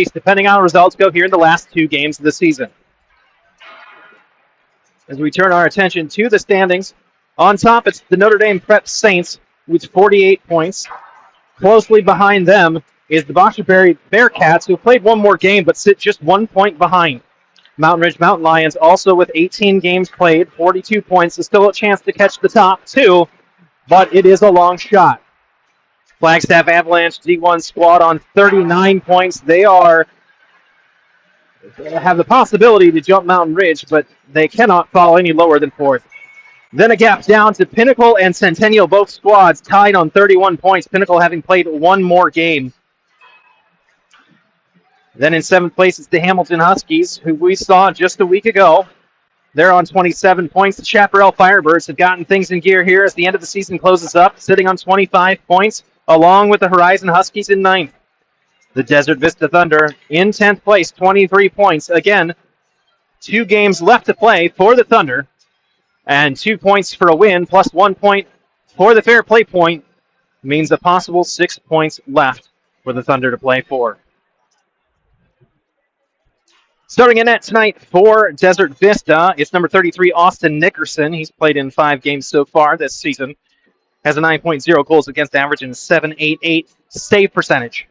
depending on how results go here in the last two games of the season. As we turn our attention to the standings, on top it's the Notre Dame Prep Saints with 48 points. Closely behind them is the Boschberry Bearcats, who played one more game but sit just 1 point behind. Mountain Ridge Mountain Lions also with 18 games played, 42 points. There's still a chance to catch the top two, but it is a long shot. Flagstaff Avalanche D1 squad on 39 points. They have the possibility to jump Mountain Ridge, but they cannot fall any lower than fourth. Then a gap down to Pinnacle and Centennial, both squads tied on 31 points, Pinnacle having played one more game. Then in seventh place is the Hamilton Huskies, who we saw just a week ago. They're on 27 points. The Chaparral Firebirds have gotten things in gear here as the end of the season closes up, sitting on 25 points, along with the Horizon Huskies in ninth. The Desert Vista Thunder in 10th place, 23 points. Again, 2 games left to play for the Thunder, and 2 points for a win, plus 1 point for the fair play point, means a possible 6 points left for the Thunder to play for. Starting in net tonight for Desert Vista, it's number 33, Austin Nickerson. He's played in 5 games so far this season. Has a 9.0 goals against average and a 7.88 save percentage.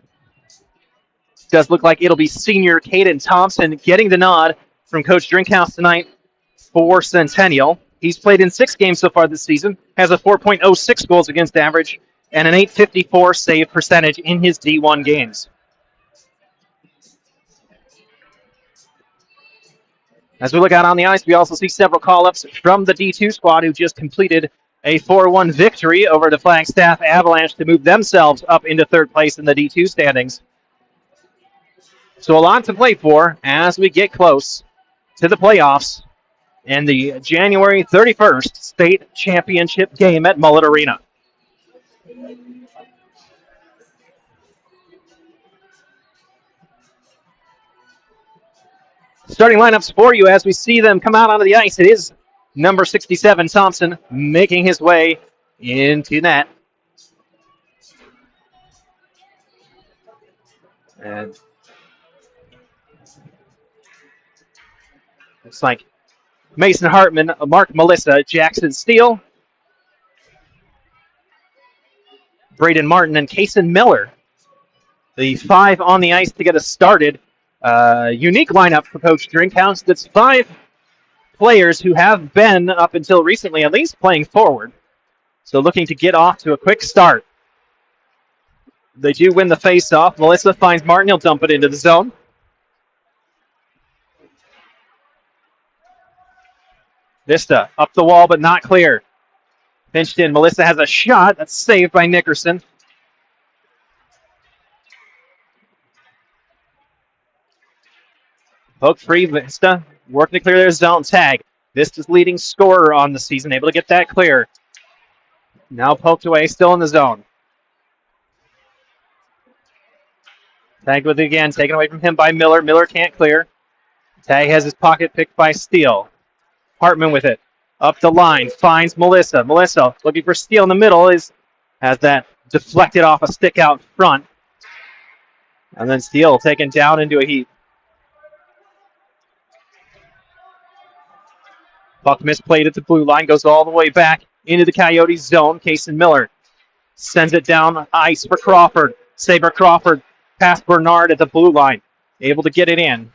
Does look like it'll be senior Caden Thompson getting the nod from Coach Drinkhouse tonight for Centennial. He's played in 6 games so far this season, has a 4.06 goals against average and an 8.54 save percentage in his D1 games. As we look out on the ice, we also see several call-ups from the D2 squad who just completed a 4-1 victory over the Flagstaff Avalanche to move themselves up into third place in the D2 standings. So a lot to play for as we get close to the playoffs and the January 31st state championship game at Mullet Arena. Starting lineups for you as we see them come out onto the ice. It is number 67, Thompson, making his way into net. And looks like Mason Hartman, Mark Melissa, Jackson Steele, Braden Martin, and Kaysen Miller. The 5 on the ice to get us started. Unique lineup for Coach Drinkhouse. That's 5 players who have been, up until recently at least, playing forward. So looking to get off to a quick start. They do win the face-off. Melissa finds Martin. He'll dump it into the zone. Vista up the wall, but not clear. Pinched in. Melissa has a shot. That's saved by Nickerson. Poke free, Vista working to clear their zone. Tag. Vista's leading scorer on the season, able to get that clear. Now poked away, still in the zone. Tagged with it again, taken away from him by Miller. Miller can't clear. Tag has his pocket picked by Steele. Hartman with it. Up the line, finds Melissa. Melissa looking for Steele in the middle, has that deflected off a stick out front. And then Steele taken down into a heap. Puck misplayed at the blue line, goes all the way back into the Coyotes zone. Kaysen Miller sends it down ice for Crawford. Saber Crawford past Bernard at the blue line. Able to get it in.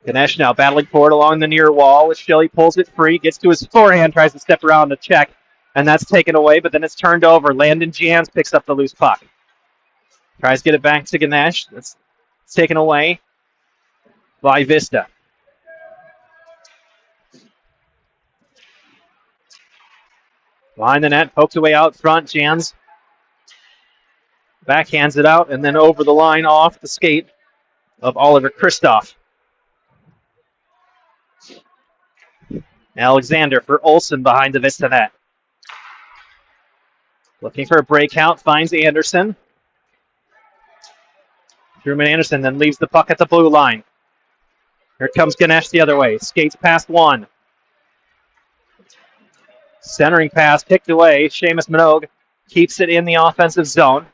Ganesh now battling forward along the near wall. As Shelley pulls it free, gets to his forehand, tries to step around to check, and that's taken away, but then it's turned over. Landon Jans picks up the loose puck. Tries to get it back to Ganesh. That's taken away by Vista. Behind the net, poked away out front. Jans backhands it out, and then over the line off the skate of Oliver Kristoff. Alexander for Olsen behind the Vista net. Looking for a breakout, finds Anderson. Truman Anderson then leaves the puck at the blue line. Here comes Ganesh the other way. Skates past one. Centering pass picked away. Seamus Minogue keeps it in the offensive zone.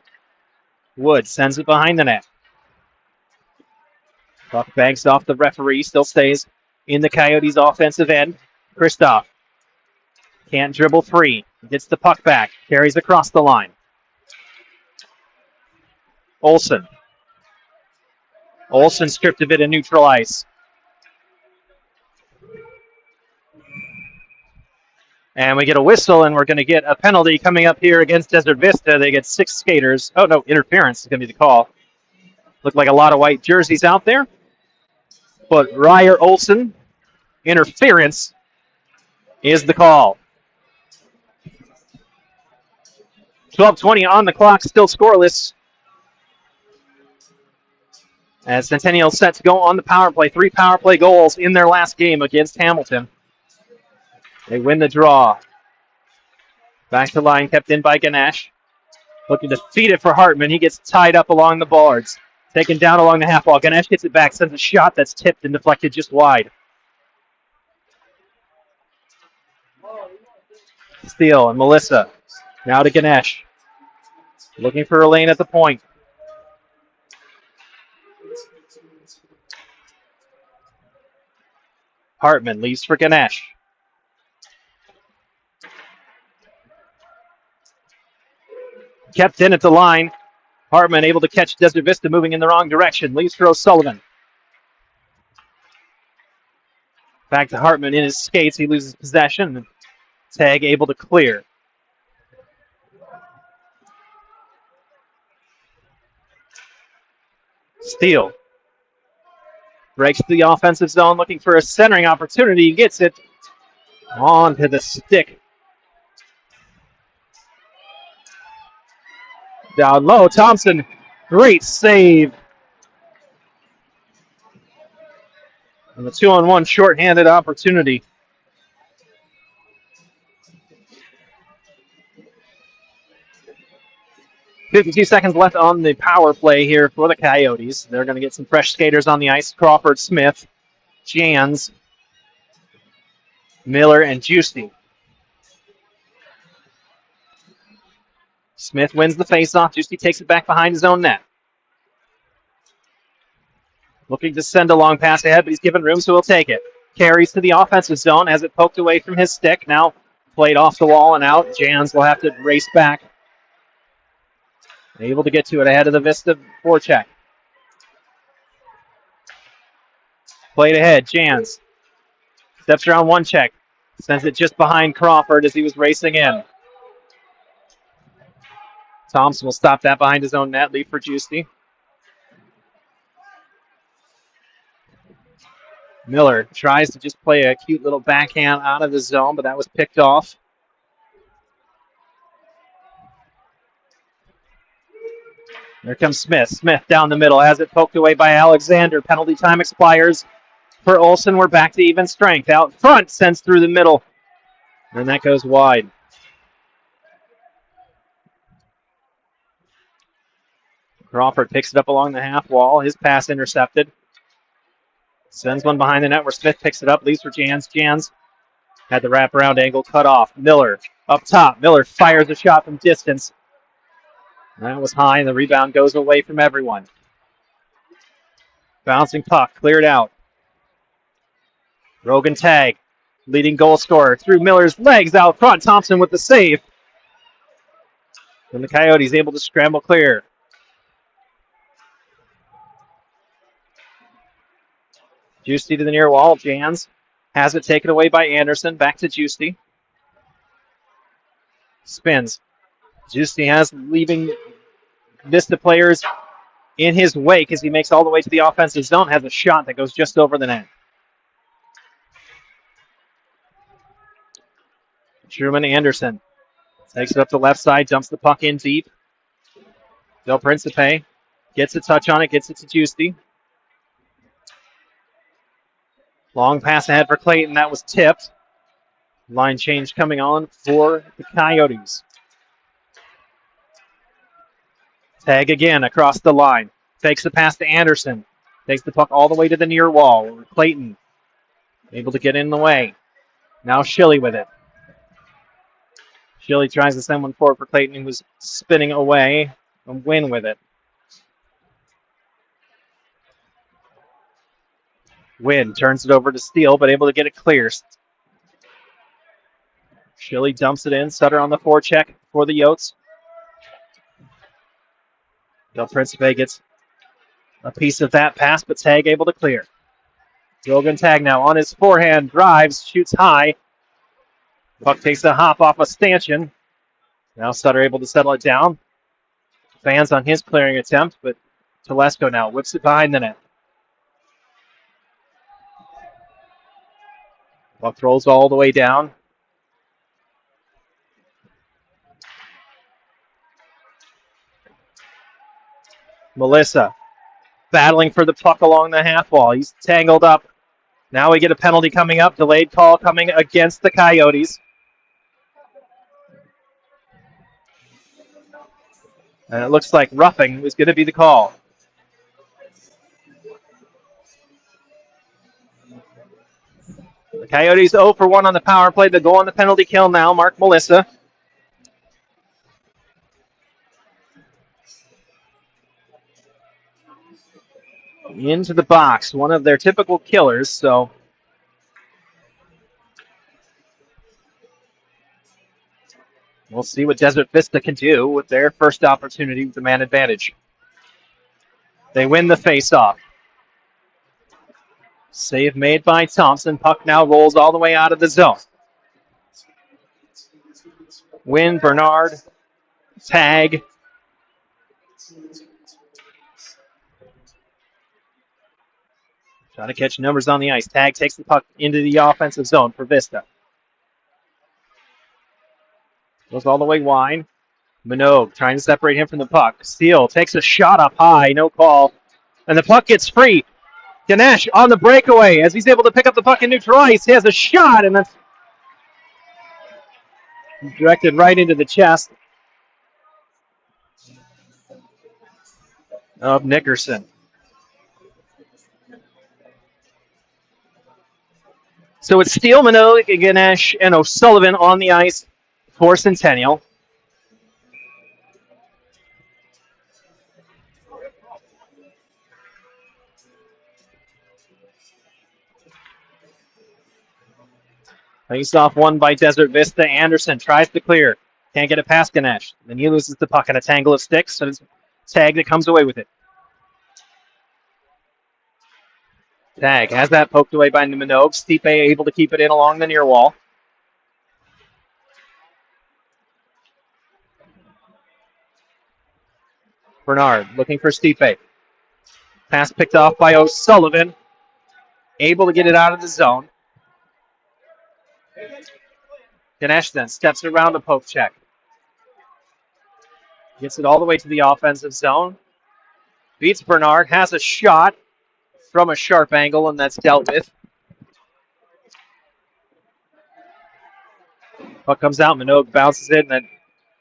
Wood sends it behind the net. Puck banks off the referee. Still stays in the Coyotes' offensive end. Kristoff can't dribble free. Gets the puck back. Carries across the line. Olsen stripped of it in neutral ice. And we get a whistle, and we're going to get a penalty coming up here against Desert Vista. They get 6 skaters. Oh, no, interference is going to be the call. Looked like a lot of white jerseys out there. But Ryer Olsen, interference is the call. 12:20 on the clock, still scoreless. As Centennial set to go on the power play. 3 power play goals in their last game against Hamilton. They win the draw. Back to line, kept in by Ganesh. Looking to feed it for Hartman. He gets tied up along the boards. Taken down along the half wall. Ganesh gets it back, sends a shot that's tipped and deflected just wide. Steele and Melissa. Now to Ganesh. Looking for a lane at the point. Hartman leaves for Ganesh. Kept in at the line. Hartman able to catch Desert Vista moving in the wrong direction. Leaves for O'Sullivan. Back to Hartman in his skates. He loses possession. Tag able to clear. Steele breaks the offensive zone, looking for a centering opportunity. Gets it onto the stick. Down low, Thompson, great save. And the 2-on-1 shorthanded opportunity. .52 seconds left on the power play here for the Coyotes. They're going to get some fresh skaters on the ice. Crawford, Smith, Jans, Miller, and Juicy. Smith wins the faceoff. Juicy takes it back behind his own net. Looking to send a long pass ahead, but he's given room, so he'll take it. Carries to the offensive zone, has it poked away from his stick. Now played off the wall and out. Jans will have to race back. Able to get to it ahead of the Vista forecheck. Played ahead, Jans. Steps around one check. Sends it just behind Crawford as he was racing in. Thompson will stop that behind his own net. Leave for Juicy. Miller tries to just play a cute little backhand out of the zone, but that was picked off. There comes Smith. Smith down the middle. Has it poked away by Alexander. Penalty time expires for Olsen. We're back to even strength. Out front, sends through the middle. And that goes wide. Crawford picks it up along the half wall. His pass intercepted. Sends one behind the net where Smith picks it up. Leaves for Jans. Jans had the wraparound angle cut off. Miller up top. Miller fires a shot from distance. That was high, and the rebound goes away from everyone. Bouncing puck, cleared out. Rogan tag, leading goal scorer through Miller's legs out front. Thompson with the save. And the Coyotes able to scramble clear. Juicy to the near wall. Jans has it taken away by Anderson. Back to Juicy. Spins. Juicy has leaving Vista players in his wake as he makes all the way to the offensive zone. Has a shot that goes just over the net. Truman Anderson takes it up the left side, dumps the puck in deep. Del Principe gets a touch on it, gets it to Juicy. Long pass ahead for Clayton. That was tipped. Line change coming on for the Coyotes. Tag again across the line. Takes the pass to Anderson. Takes the puck all the way to the near wall. Clayton able to get in the way. Now Schilly with it. Chile tries to send one forward for Clayton, who was spinning away and win with it. Wynn turns it over to Steele, but able to get it clear. Chile dumps it in. Sutter on the forecheck for the Yotes. Del Principe gets a piece of that pass, but Tag able to clear. Rogan Tag now on his forehand, drives, shoots high. Puck takes a hop off a stanchion. Now Sutter able to settle it down. Fans on his clearing attempt, but Telesco now whips it behind the net. Puck rolls all the way down. Melissa battling for the puck along the half wall. He's tangled up. Now we get a penalty coming up. Delayed call coming against the Coyotes. And it looks like roughing was going to be the call. The Coyotes 0 for 1 on the power play. The goal on the penalty kill now. Mark Melissa. Into the box. One of their typical killers, so we'll see what Desert Vista can do with their first opportunity with the man advantage. They win the face-off. Save made by Thompson. Puck now rolls all the way out of the zone. Wynn, Bernard, Tag. Trying to catch numbers on the ice. Tag takes the puck into the offensive zone for Vista. Goes all the way wide. Minogue trying to separate him from the puck. Steele takes a shot up high. No call. And the puck gets free. Ganesh on the breakaway as he's able to pick up the puck in neutral ice. He has a shot, and that's directed right into the chest of Nickerson. So it's Steele, Minogue, Ganesh, and O'Sullivan on the ice for Centennial. Face off one by Desert Vista. Anderson tries to clear. Can't get it past Ganesh. Then he loses the puck in a tangle of sticks, so it's Tag that comes away with it. Tag has that poked away by Minogue. Stipe able to keep it in along the near wall. Bernard looking for Stipe. Pass picked off by O'Sullivan. Able to get it out of the zone. Ganesh then steps around a poke check. Gets it all the way to the offensive zone. Beats Bernard. Has a shot from a sharp angle, and that's dealt with. Puck comes out. Minogue bounces it, and then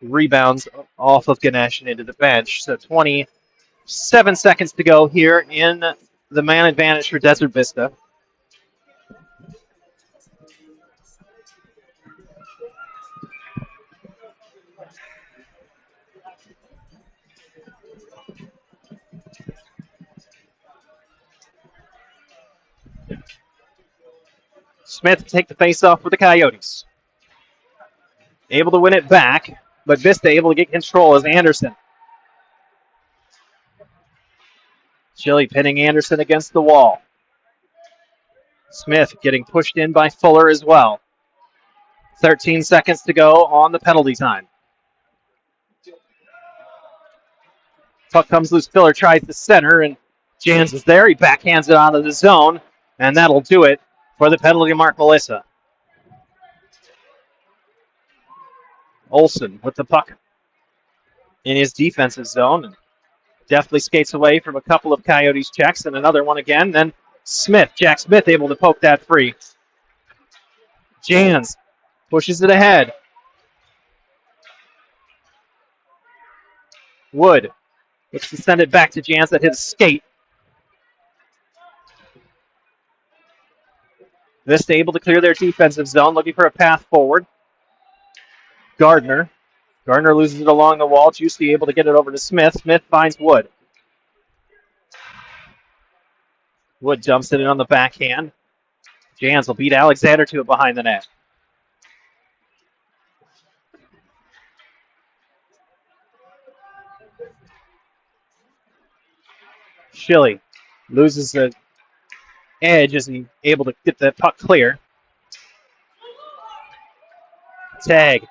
rebounds off of Ganesh and into the bench. So 27 seconds to go here in the man advantage for Desert Vista. Smith to take the face-off for the Coyotes. Able to win it back, but Vista able to get control as Anderson. Chile pinning Anderson against the wall. Smith getting pushed in by Fuller as well. 13 seconds to go on the penalty time. Puck comes loose. Fuller tries the center, and Jans is there. He backhands it out of the zone, and that'll do it for the penalty mark, Melissa. Olsen with the puck in his defensive zone, and deftly skates away from a couple of Coyotes checks, and another one again. Then Smith, Jack Smith, able to poke that free. Jans pushes it ahead. Wood looks to send it back to Jans that hit a skate. Vista able to clear their defensive zone, looking for a path forward. Gardner. Gardner loses it along the wall. Juicy able to get it over to Smith. Smith finds Wood. Wood dumps it in on the backhand. Jans will beat Alexander to it behind the net. Schilly loses the edge as he able to get the puck clear. Tag.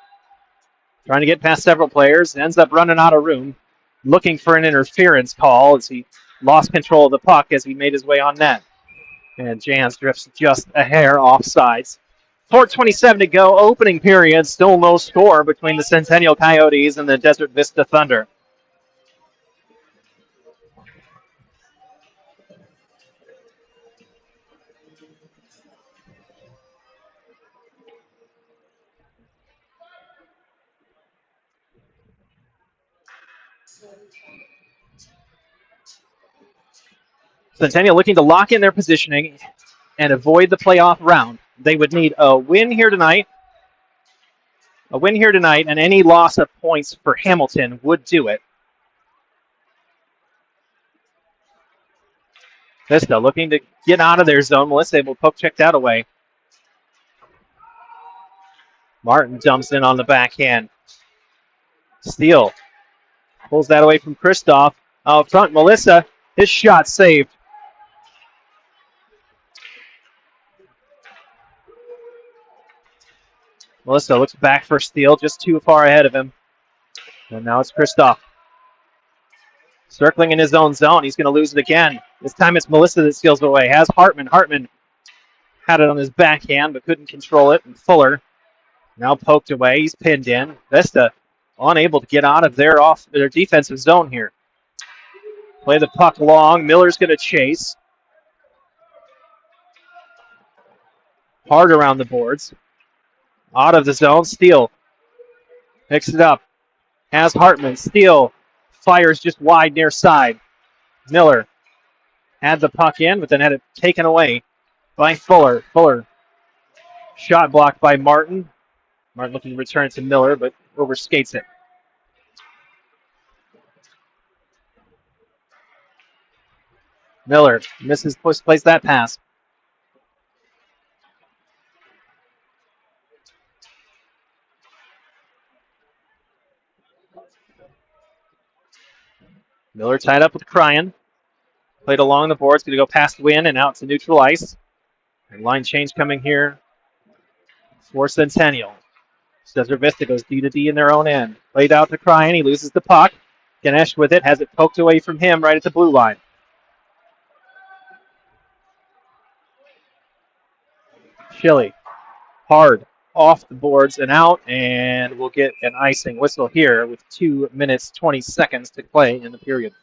Trying to get past several players. Ends up running out of room. Looking for an interference call as he lost control of the puck as he made his way on net. And Jans drifts just a hair off sides. 4:27 to go. Opening period. Still no score between the Centennial Coyotes and the Desert Vista Thunder. Centennial looking to lock in their positioning and avoid the playoff round. They would need a win here tonight. A win here tonight, and any loss of points for Hamilton would do it. Vista looking to get out of their zone. Melissa able to poke check that away. Martin jumps in on the backhand. Steele pulls that away from Kristoff. Out front, Melissa. His shot saved. Melissa looks back for Steele, just too far ahead of him. And now it's Kristoff. Circling in his own zone. He's going to lose it again. This time it's Melissa that steals it away. Has Hartman. Hartman had it on his backhand but couldn't control it. And Fuller now poked away. He's pinned in. Vista unable to get out of their defensive zone here. Play the puck long. Miller's going to chase. Hard around the boards. Out of the zone. Steele picks it up. Has Hartman. Steele fires just wide near side. Miller had the puck in, but then had it taken away by Fuller. Fuller shot blocked by Martin. Martin looking to return to Miller, but overskates it. Miller plays that pass. Miller tied up with Cryan. Played along the boards, going to go past Wynn and out to neutral ice. And line change coming here for Centennial. Desert Vista goes D to D in their own end. Played out to Cryan. He loses the puck. Ganesh with it. Has it poked away from him right at the blue line. Schilly. Hard off the boards and out. And we'll get an icing whistle here with 2 minutes, 20 seconds to play in the period.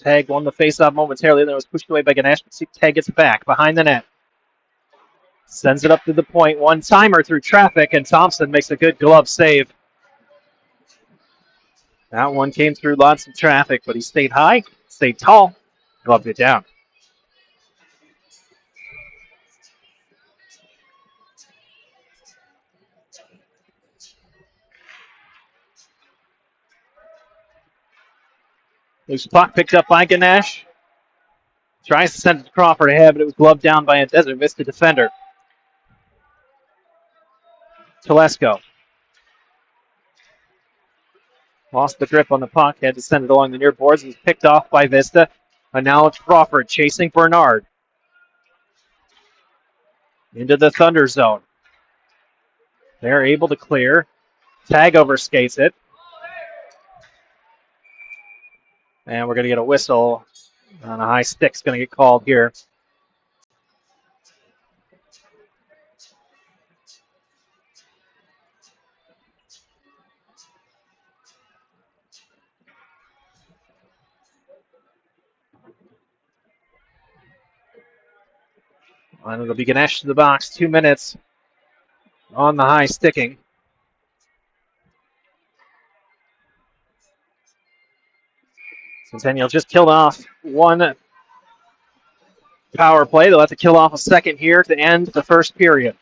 Tag won the faceoff momentarily, then it was pushed away by Ganesh, but Tag gets back behind the net. Sends it up to the point. One-timer through traffic, and Thompson makes a good glove save. That one came through lots of traffic, but he stayed high, stayed tall, gloved it down. Loose puck picked up by Ganesh. Tries to send it to Crawford ahead, but it was gloved down by a Desert Vista defender. Telesco. Lost the grip on the puck, had to send it along the near boards. It was picked off by Vista. And now it's Crawford chasing Bernard. Into the Thunder zone. They're able to clear. Tag overskates it. And we're going to get a whistle on a high stick's going to get called here. And it'll be Ganesh to the box. 2 minutes on the high sticking. Centennial just killed off one power play. They'll have to kill off a second here to end the first period.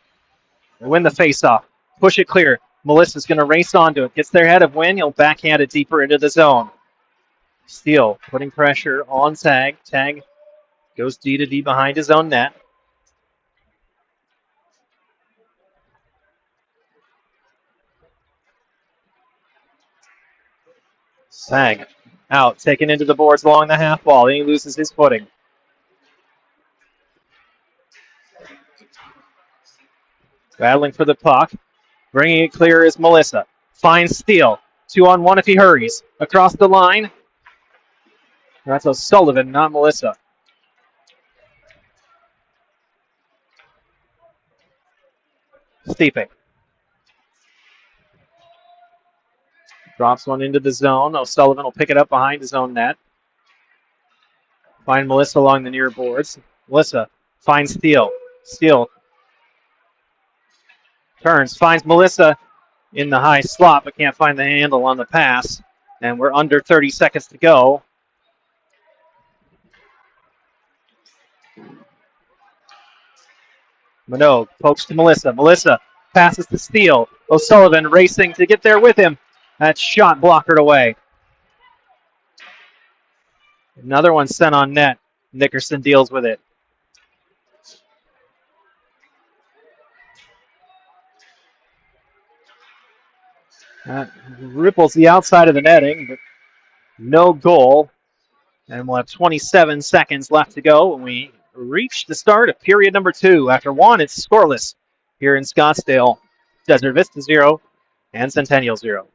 They win the faceoff. Push it clear. Melissa's going to race onto it. Gets their head of Wynn. He'll backhand it deeper into the zone. Steele putting pressure on Tag. Tag goes D to D behind his own net. Tag out, taken into the boards along the half wall. Then he loses his footing. Battling for the puck. Bringing it clear is Melissa. Finds Steele. 2-on-1 if he hurries. Across the line. That's O'Sullivan, not Melissa. Steeping. Drops one into the zone. O'Sullivan will pick it up behind his own net. Find Melissa along the near boards. Melissa finds Steele. Steele turns, finds Melissa in the high slot, but can't find the handle on the pass. And we're under 30 seconds to go. Minogue pokes to Melissa. Melissa passes to Steele. O'Sullivan racing to get there with him. That shot blockered away. Another one sent on net. Nickerson deals with it. That ripples the outside of the netting, but no goal. And we'll have 27 seconds left to go when we reach the start of period number 2. After 1, it's scoreless here in Scottsdale. Desert Vista 0 and Centennial 0.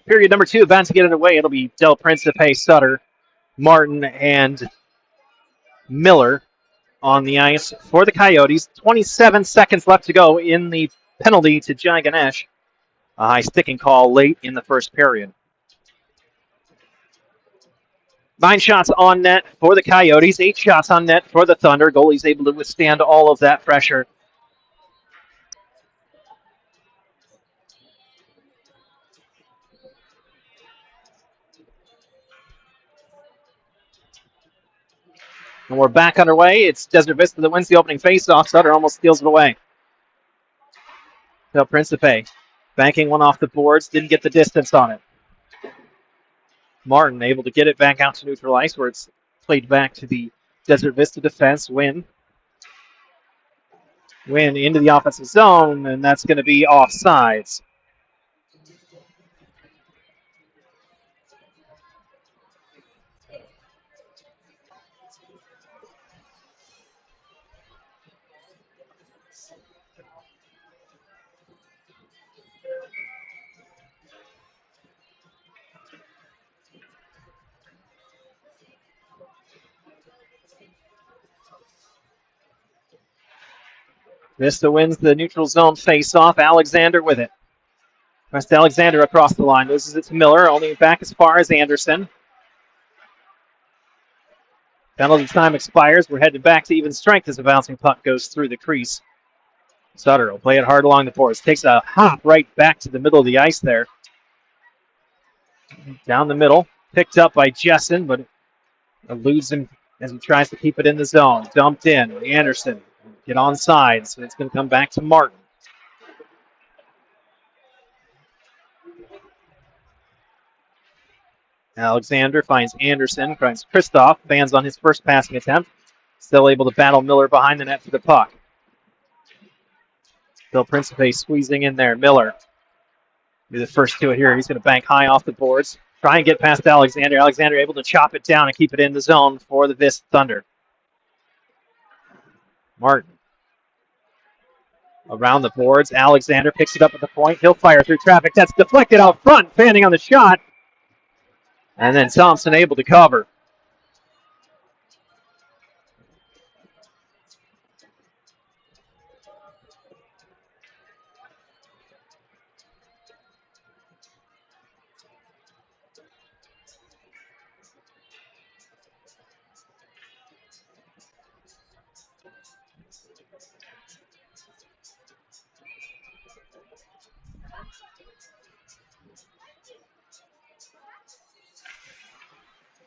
Period number 2, about to get it away. It'll be Del Principe, Sutter, Martin, and Miller on the ice for the Coyotes. 27 seconds left to go in the penalty to Jai Ganesh. A high sticking call late in the first period. 9 shots on net for the Coyotes, 8 shots on net for the Thunder. Goalie's able to withstand all of that pressure. And we're back underway. It's Desert Vista that wins the opening faceoff. Sutter almost steals it away. Del Principe banking one off the boards. Didn't get the distance on it. Martin able to get it back out to neutral ice where it's played back to the Desert Vista defense. Win into the offensive zone, and that's going to be offsides. Vista wins the neutral zone face-off. Alexander with it. West Alexander across the line. Loses it to Miller, only back as far as Anderson. Penalty time expires. We're headed back to even strength as the bouncing puck goes through the crease. Sutter will play it hard along the boards. Takes a hop right back to the middle of the ice there. Down the middle. Picked up by Jessen, but eludes him as he tries to keep it in the zone. Dumped in. Anderson get onside, so it's going to come back to Martin. Alexander finds Anderson, finds Kristoff, bans on his first passing attempt. Still able to battle Miller behind the net for the puck. Bill Principe squeezing in there. Miller. Be the first to it here. He's going to bank high off the boards. Try and get past Alexander. Alexander able to chop it down and keep it in the zone for the Vista Thunder. Martin. Around the boards. Alexander picks it up at the point. He'll fire through traffic. That's deflected out front. Fanning on the shot. And then Thompson able to cover.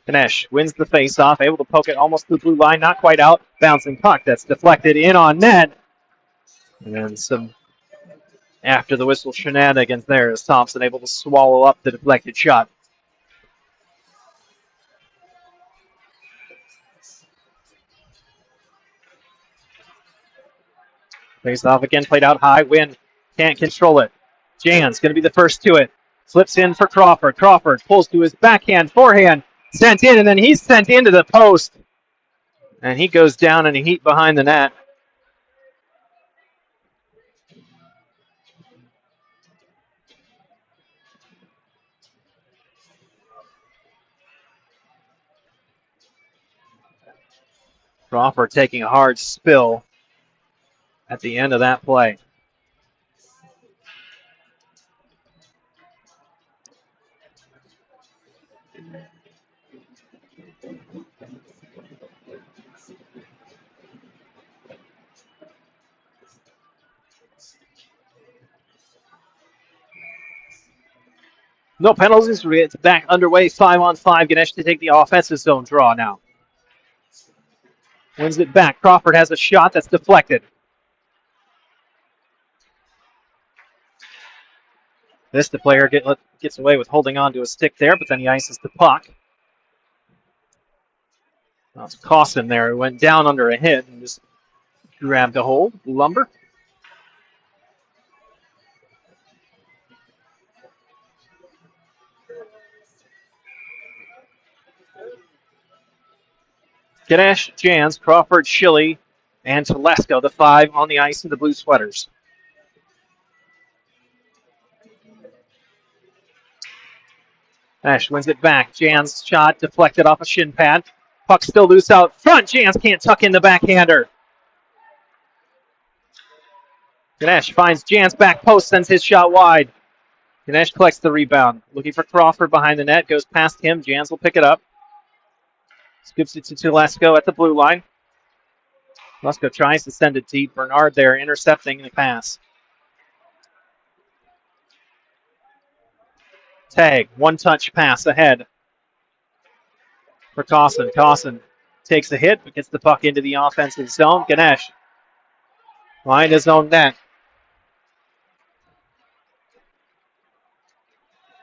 Ganesh wins the faceoff, able to poke it almost to the blue line, not quite out. Bouncing puck that's deflected in on net. And then some after the whistle shenanigans there as Thompson able to swallow up the deflected shot. Faceoff again, played out high. Win can't control it. Jan's going to be the first to it. Flips in for Crawford. Crawford pulls to his backhand, forehand. Sent in, and then he's sent into the post. And he goes down in a heap behind the net. Crawford taking a hard spill at the end of that play. No penalties. It's back underway. 5-on-5. Ganesh to take the offensive zone draw now. Wins it back. Crawford has a shot that's deflected. Vista player gets away with holding on to a stick there, but then he ices the puck. That was Costin there. He went down under a hit and just grabbed a hold. Lumber. Ganesh, Jans, Crawford, Schilly, and Telesco, the 5 on the ice in the blue sweaters. Ash wins it back. Jans' shot deflected off a shin pad. Puck still loose out front. Jans can't tuck in the backhander. Ganesh finds Jans back post, sends his shot wide. Ganesh collects the rebound. Looking for Crawford behind the net. Goes past him. Jans will pick it up. Scoops it to Telesco at the blue line. Telesco tries to send it deep. Bernard there intercepting the pass. Tag, one-touch pass ahead for Costin. Costin takes a hit, but gets the puck into the offensive zone. Ganesh behind his own net.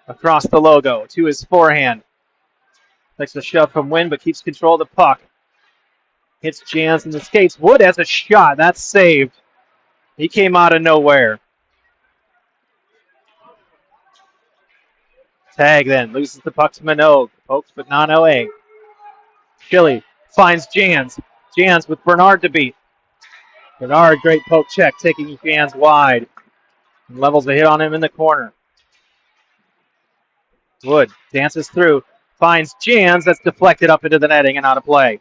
Across the logo to his forehand. Takes a shove from Wynn, but keeps control of the puck. Hits Jans in the skates. Wood has a shot. That's saved. He came out of nowhere. Tag then. Loses the puck to Minogue. Pokes, but not OA. Schilly finds Jans. Jans with Bernard to beat. Bernard, great poke check, taking Jans wide. And levels a hit on him in the corner. Wood dances through. Finds Jans. That's deflected up into the netting and out of play.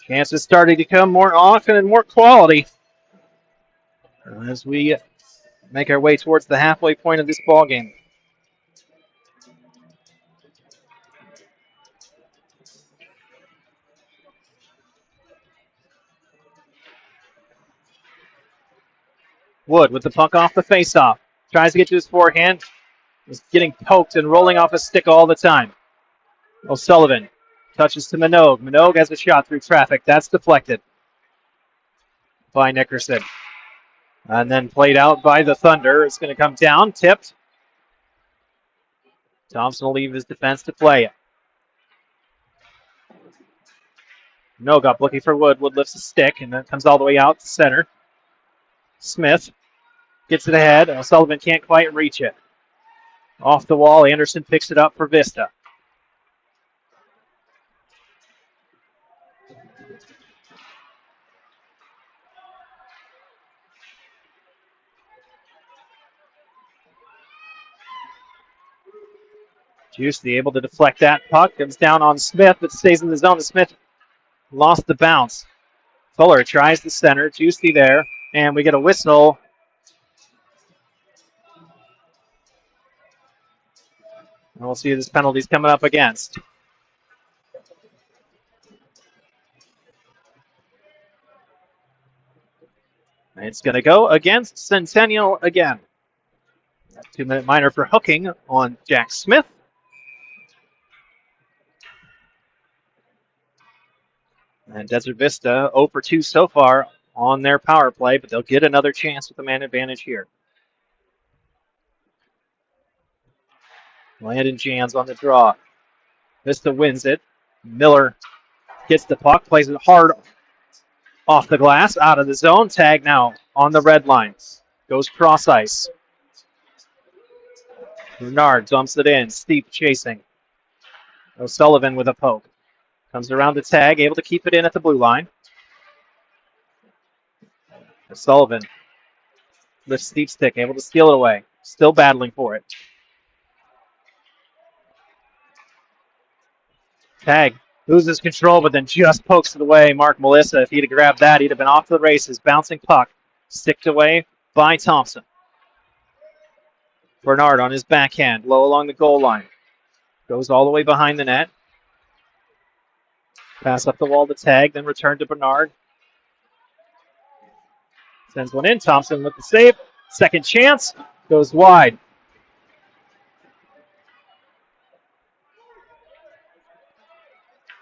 Chances starting to come more often and more quality as we make our way towards the halfway point of this ball game. Wood with the puck off the faceoff. Tries to get to his forehand. He's getting poked and rolling off his stick all the time. O'Sullivan touches to Minogue. Minogue has a shot through traffic. That's deflected by Nickerson. And then played out by the Thunder. It's going to come down, tipped. Thompson will leave his defense to play it. Minogue up looking for Wood. Wood lifts a stick and then comes all the way out to center. Smith gets it ahead. O'Sullivan can't quite reach it. Off the wall, Anderson picks it up for Vista. Juicy able to deflect that puck. Comes down on Smith, but stays in the zone. Smith lost the bounce. Fuller tries the center. Juicy there. And we get a whistle. And we'll see who this penalty's coming up against. It's going to go against Centennial again. 2-minute minor for hooking on Jack Smith. And Desert Vista 0 for 2 so far on their power play, but they'll get another chance with the man advantage here. Landon Jans on the draw. Vista wins it. Miller gets the puck, plays it hard off the glass, out of the zone. Tag now on the red line. Goes cross ice. Bernard dumps it in. Steep chasing. O'Sullivan with a poke. Comes around the tag, able to keep it in at the blue line. O'Sullivan lifts Steep stick, able to steal it away. Still battling for it. Tag loses control, but then just pokes it away. Mark Melissa, if he'd have grabbed that, he'd have been off to the races. Bouncing puck, sticked away by Thompson. Bernard on his backhand, low along the goal line. Goes all the way behind the net. Pass up the wall to Tag, then return to Bernard. Sends one in. Thompson with the save. Second chance. Goes wide.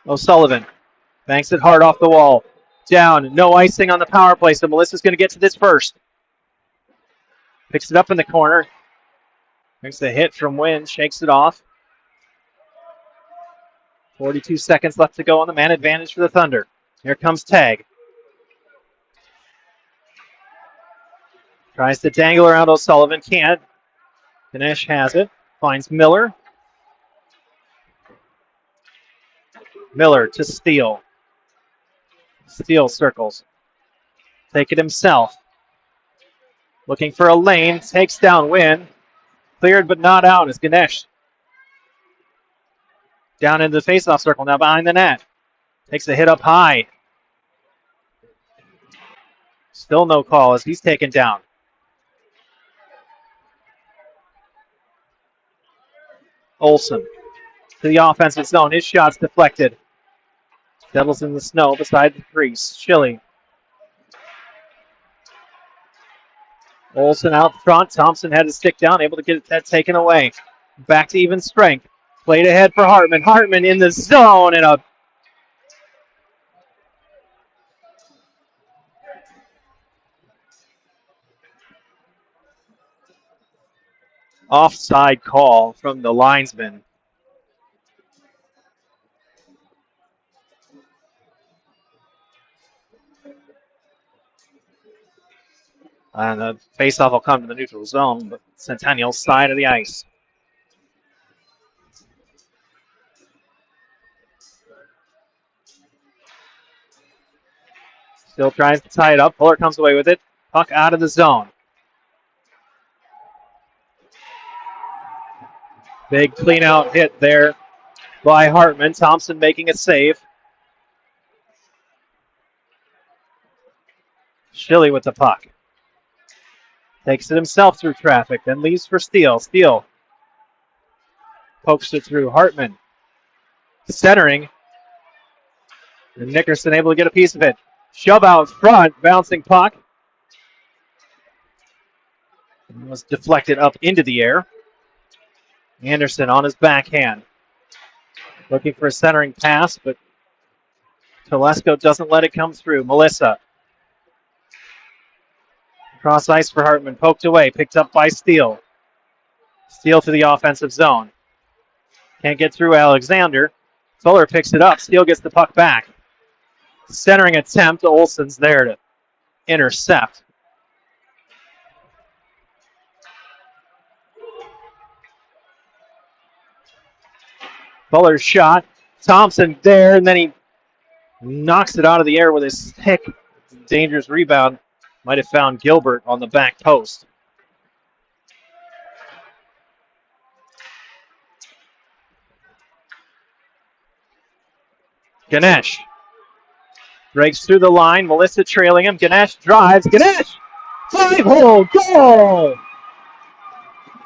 O'Sullivan banks it hard off the wall. Down. No icing on the power play, so Melissa's going to get to this first. Picks it up in the corner. Makes the hit from Wynn. Shakes it off. 42 seconds left to go on the man advantage for the Thunder. Here comes Tag. Tries to dangle around O'Sullivan. Can't. Ganesh has it. Finds Miller. Miller to Steele. Steele circles. Take it himself. Looking for a lane. Takes down Wynn. Cleared but not out as Ganesh. Down into the faceoff circle, now behind the net. Takes a hit up high. Still no call as he's taken down. Olsen to the offensive zone. His shot's deflected. Settles in the snow beside the crease. Schilly. Olsen out front. Thompson had his stick down, able to get that taken away. Back to even strength. Played ahead for Hartman. Hartman in the zone and a offside call from the linesman. And the faceoff will come to the neutral zone, but Centennial side of the ice. Still tries to tie it up. Fuller comes away with it. Puck out of the zone. Big clean out hit there by Hartman. Thompson making a save. Schilly with the puck. Takes it himself through traffic, then leaves for Steele. Steele pokes it through. Hartman centering. And Nickerson able to get a piece of it. Shove out front, bouncing puck. It was deflected up into the air. Anderson on his backhand. Looking for a centering pass, but Telesco doesn't let it come through. Melissa. Cross ice for Hartman. Poked away. Picked up by Steele. Steele to the offensive zone. Can't get through Alexander. Fuller picks it up. Steele gets the puck back. Centering attempt. Olsen's there to intercept. Fuller's shot. Thompson there, and then he knocks it out of the air with his stick. Dangerous rebound. Might have found Gilbert on the back post. Ganesh breaks through the line. Melissa trailing him. Ganesh drives. Ganesh! 5-hole goal!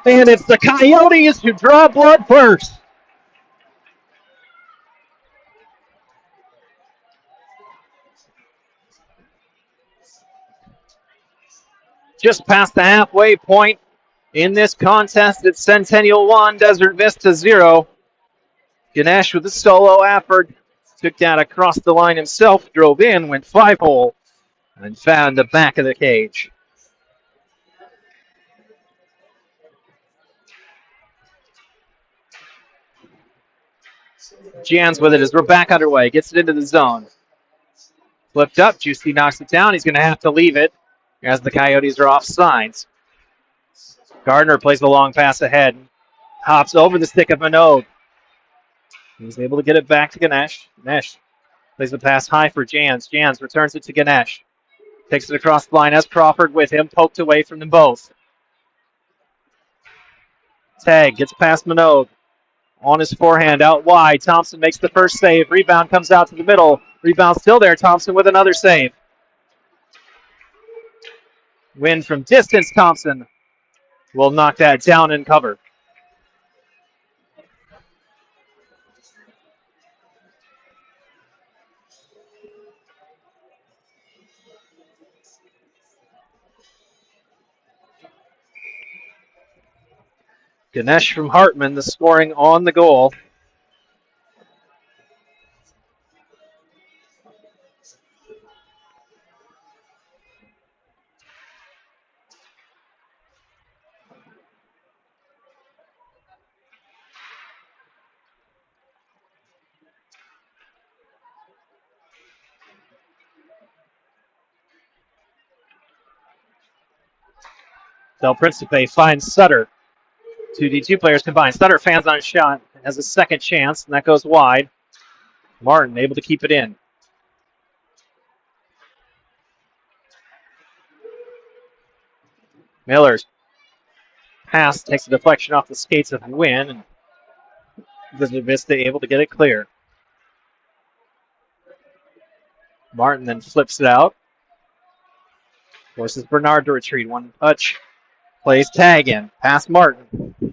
And it's the Coyotes who draw blood first. Just past the halfway point in this contest. It's Centennial 1, Desert Vista 0. Ganesh with a solo effort. Took that across the line himself. Drove in, went 5-hole, and found the back of the cage. Jans with it as we're back underway. Gets it into the zone. Flipped up. Juicy knocks it down. He's going to have to leave it as the Coyotes are off sides. Gardner plays the long pass ahead. Hops over the stick of Minogue. He's able to get it back to Ganesh. Ganesh plays the pass high for Jans. Jans returns it to Ganesh. Takes it across the line as Crawford with him. Poked away from them both. Tag gets past Minogue. On his forehand, out wide. Thompson makes the first save. Rebound comes out to the middle. Rebound still there. Thompson with another save. Win from distance. Thompson will knock that down and cover. Ganesh from Hartman, the scoring on the goal. Del Principe finds Sutter. 2D2 players combined. Sutter fans on a shot, has a second chance, and that goes wide. Martin able to keep it in. Miller's pass takes a deflection off the skates of Nguyen, and Desert Vista able to get it clear. Martin then flips it out. Forces Bernard to retreat. One touch. Plays tag in. Past Martin.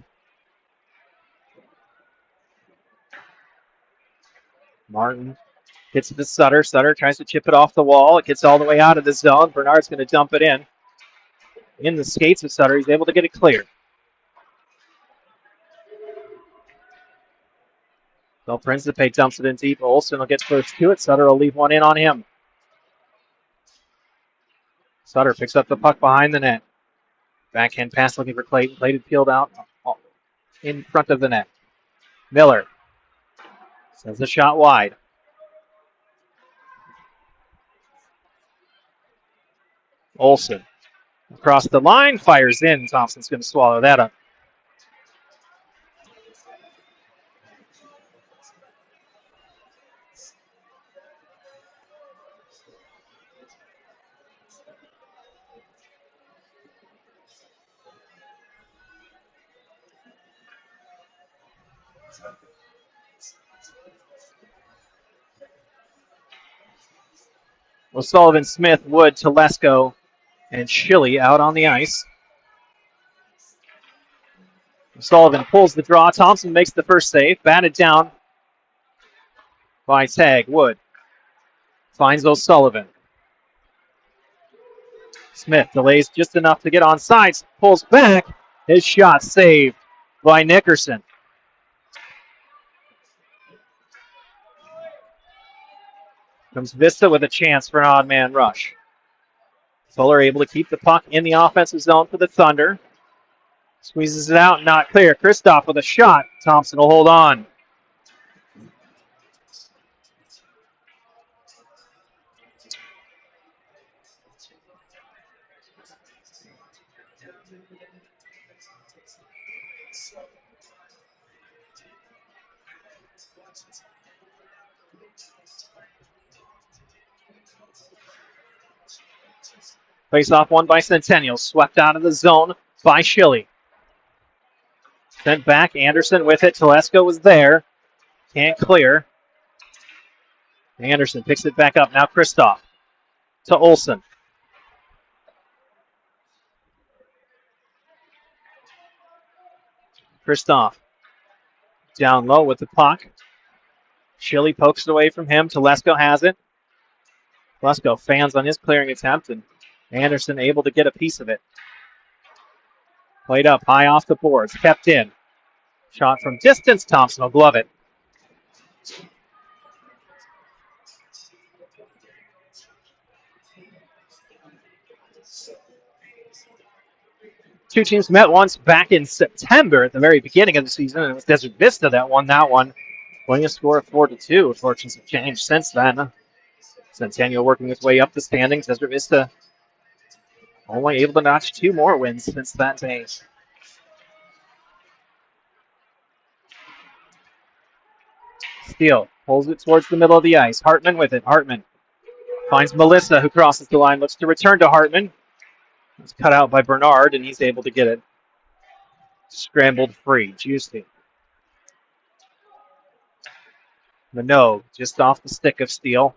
Martin gets it to Sutter. Sutter tries to chip it off the wall. It gets all the way out of the zone. Bernard's going to dump it in. In the skates of Sutter, he's able to get it clear. Del Principe dumps it in deep. Olsen will get first to it. Sutter will leave one in on him. Sutter picks up the puck behind the net. Backhand pass looking for Clayton. Clayton peeled out in front of the net. Miller sends the shot wide. Olsen across the line, fires in. Thompson's going to swallow that up. O'Sullivan, Smith, Wood, Telesco, and Schilly out on the ice. O'Sullivan pulls the draw. Thompson makes the first save. Batted down by Tag. Wood finds O'Sullivan. Smith delays just enough to get on sides, pulls back. His shot saved by Nickerson. Comes Vista with a chance for an odd man rush. Fuller able to keep the puck in the offensive zone for the Thunder. Squeezes it out, not clear. Kristoff with a shot. Thompson will hold on. Face off one by Centennial. Swept out of the zone by Schilly. Sent back. Anderson with it. Telesco was there. Can't clear. Anderson picks it back up. Now Kristoff to Olsen. Kristoff down low with the puck. Schilly pokes it away from him. Telesco has it. Telesco fans on his clearing attempt, and Anderson able to get a piece of it. Played up high off the boards. Kept in. Shot from distance. Thompson will glove it. Two teams met once back in September at the very beginning of the season, and it was Desert Vista that won that one, winning a score of 4-2. Fortunes have changed since then. Centennial working its way up the standings. Desert Vista only able to notch 2 more wins since that day. Steele pulls it towards the middle of the ice. Hartman with it. Hartman finds Melissa, who crosses the line. Looks to return to Hartman. It's cut out by Bernard, and he's able to get it scrambled free. Juicy. Minogue just off the stick of Steele.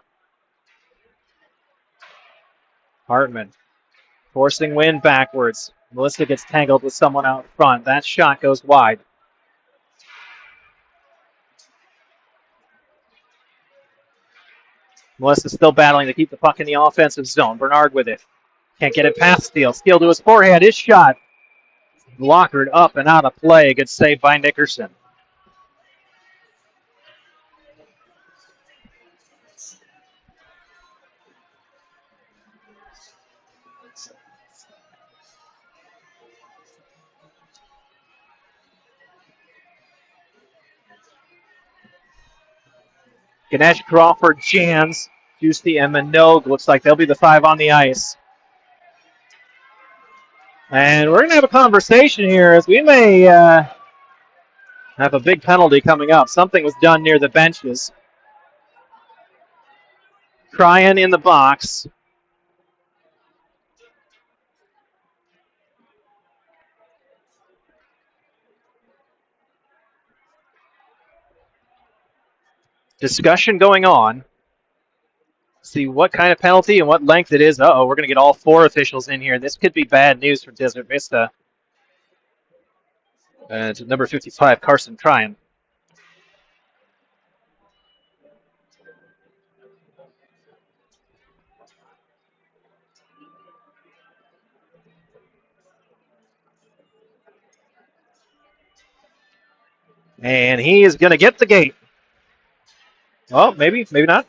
Hartman forcing wind backwards. Melissa gets tangled with someone out front. That shot goes wide. Melissa still battling to keep the puck in the offensive zone. Bernard with it. Can't get it past Steele. Steele to his forehand. His shot blockered up and out of play. Good save by Nickerson. Ganesh, Crawford, Jans, Juicy, and Minogue. Looks like they'll be the 5 on the ice. And we're going to have a conversation here as we may have a big penalty coming up. Something was done near the benches. Cryan in the box. Discussion going on. See what kind of penalty and what length it is. Uh-oh, we're going to get all 4 officials in here. This could be bad news for Desert Vista. And number 55, Carson Cryan. And he is going to get the gate. Well, maybe not.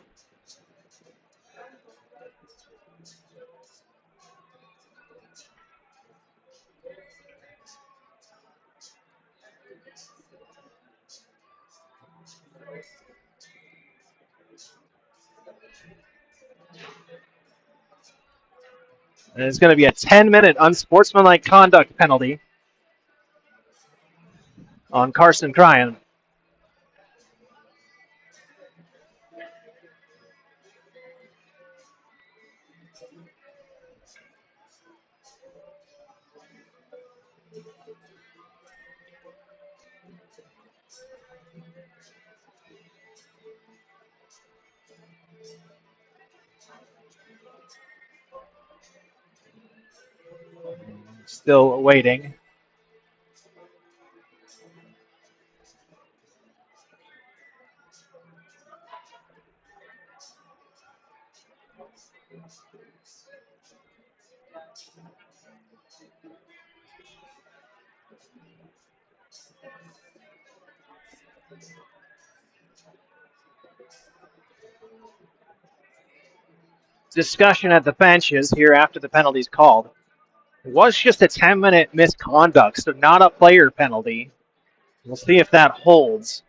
And it's going to be a 10-minute unsportsmanlike conduct penalty on Carson Cryan. Still waiting. Discussion at the benches here after the penalty's called. It was just a 10-minute misconduct, so not a player penalty. We'll see if that holds.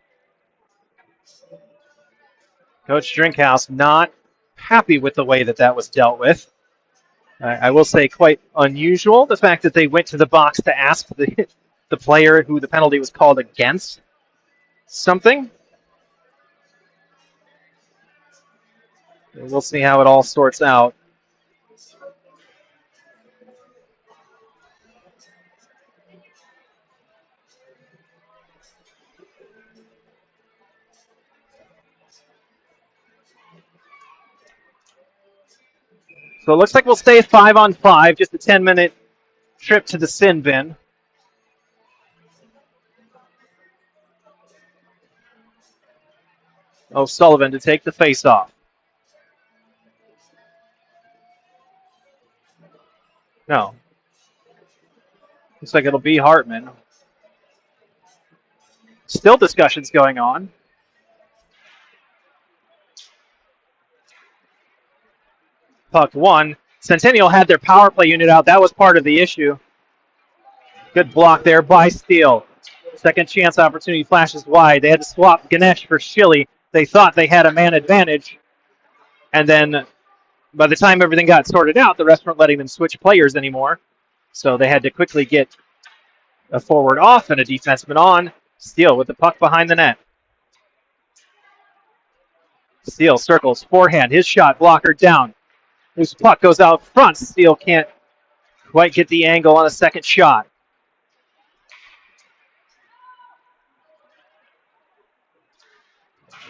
Coach Drinkhouse not happy with the way that was dealt with. I will say quite unusual, the fact that they went to the box to ask the player who the penalty was called against something. We'll see how it all sorts out. So it looks like we'll stay 5-on-5, just a 10-minute trip to the sin bin. O'Sullivan to take the face-off. No. Looks like it'll be Hartman. Still discussions going on. Puck one. Centennial had their power play unit out. That was part of the issue. Good block there by Steele. Second chance opportunity flashes wide. They had to swap Ganesh for Schilly. They thought they had a man advantage. And then by the time everything got sorted out, the refs weren't letting them switch players anymore. So they had to quickly get a forward off and a defenseman on. Steele with the puck behind the net. Steele circles, forehand, his shot, blocker down. Whose puck goes out front. Steele can't quite get the angle on a second shot.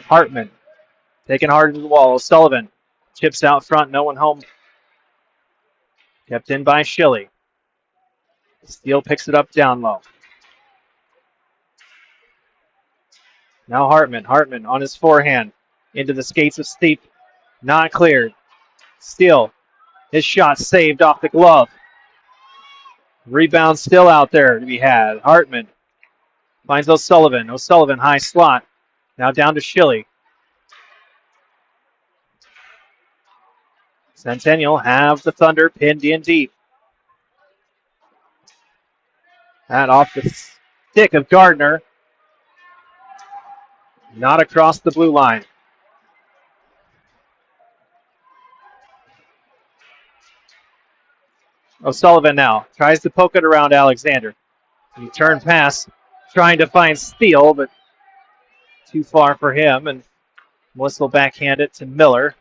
Hartman taking hard to the wall. O'Sullivan chips out front, no one home. Kept in by Schilly. Steele picks it up down low. Now Hartman. Hartman on his forehand. Into the skates of Steep. Not cleared. Steele. His shot saved off the glove. Rebound still out there to be had. Hartman finds O'Sullivan. O'Sullivan high slot. Now down to Schilly. Centennial have the Thunder pinned in deep. That off the stick of Gardner. Not across the blue line. O'Sullivan now tries to poke it around Alexander. He turned pass, trying to find Steele, but too far for him. And Melissa will backhand it to Miller.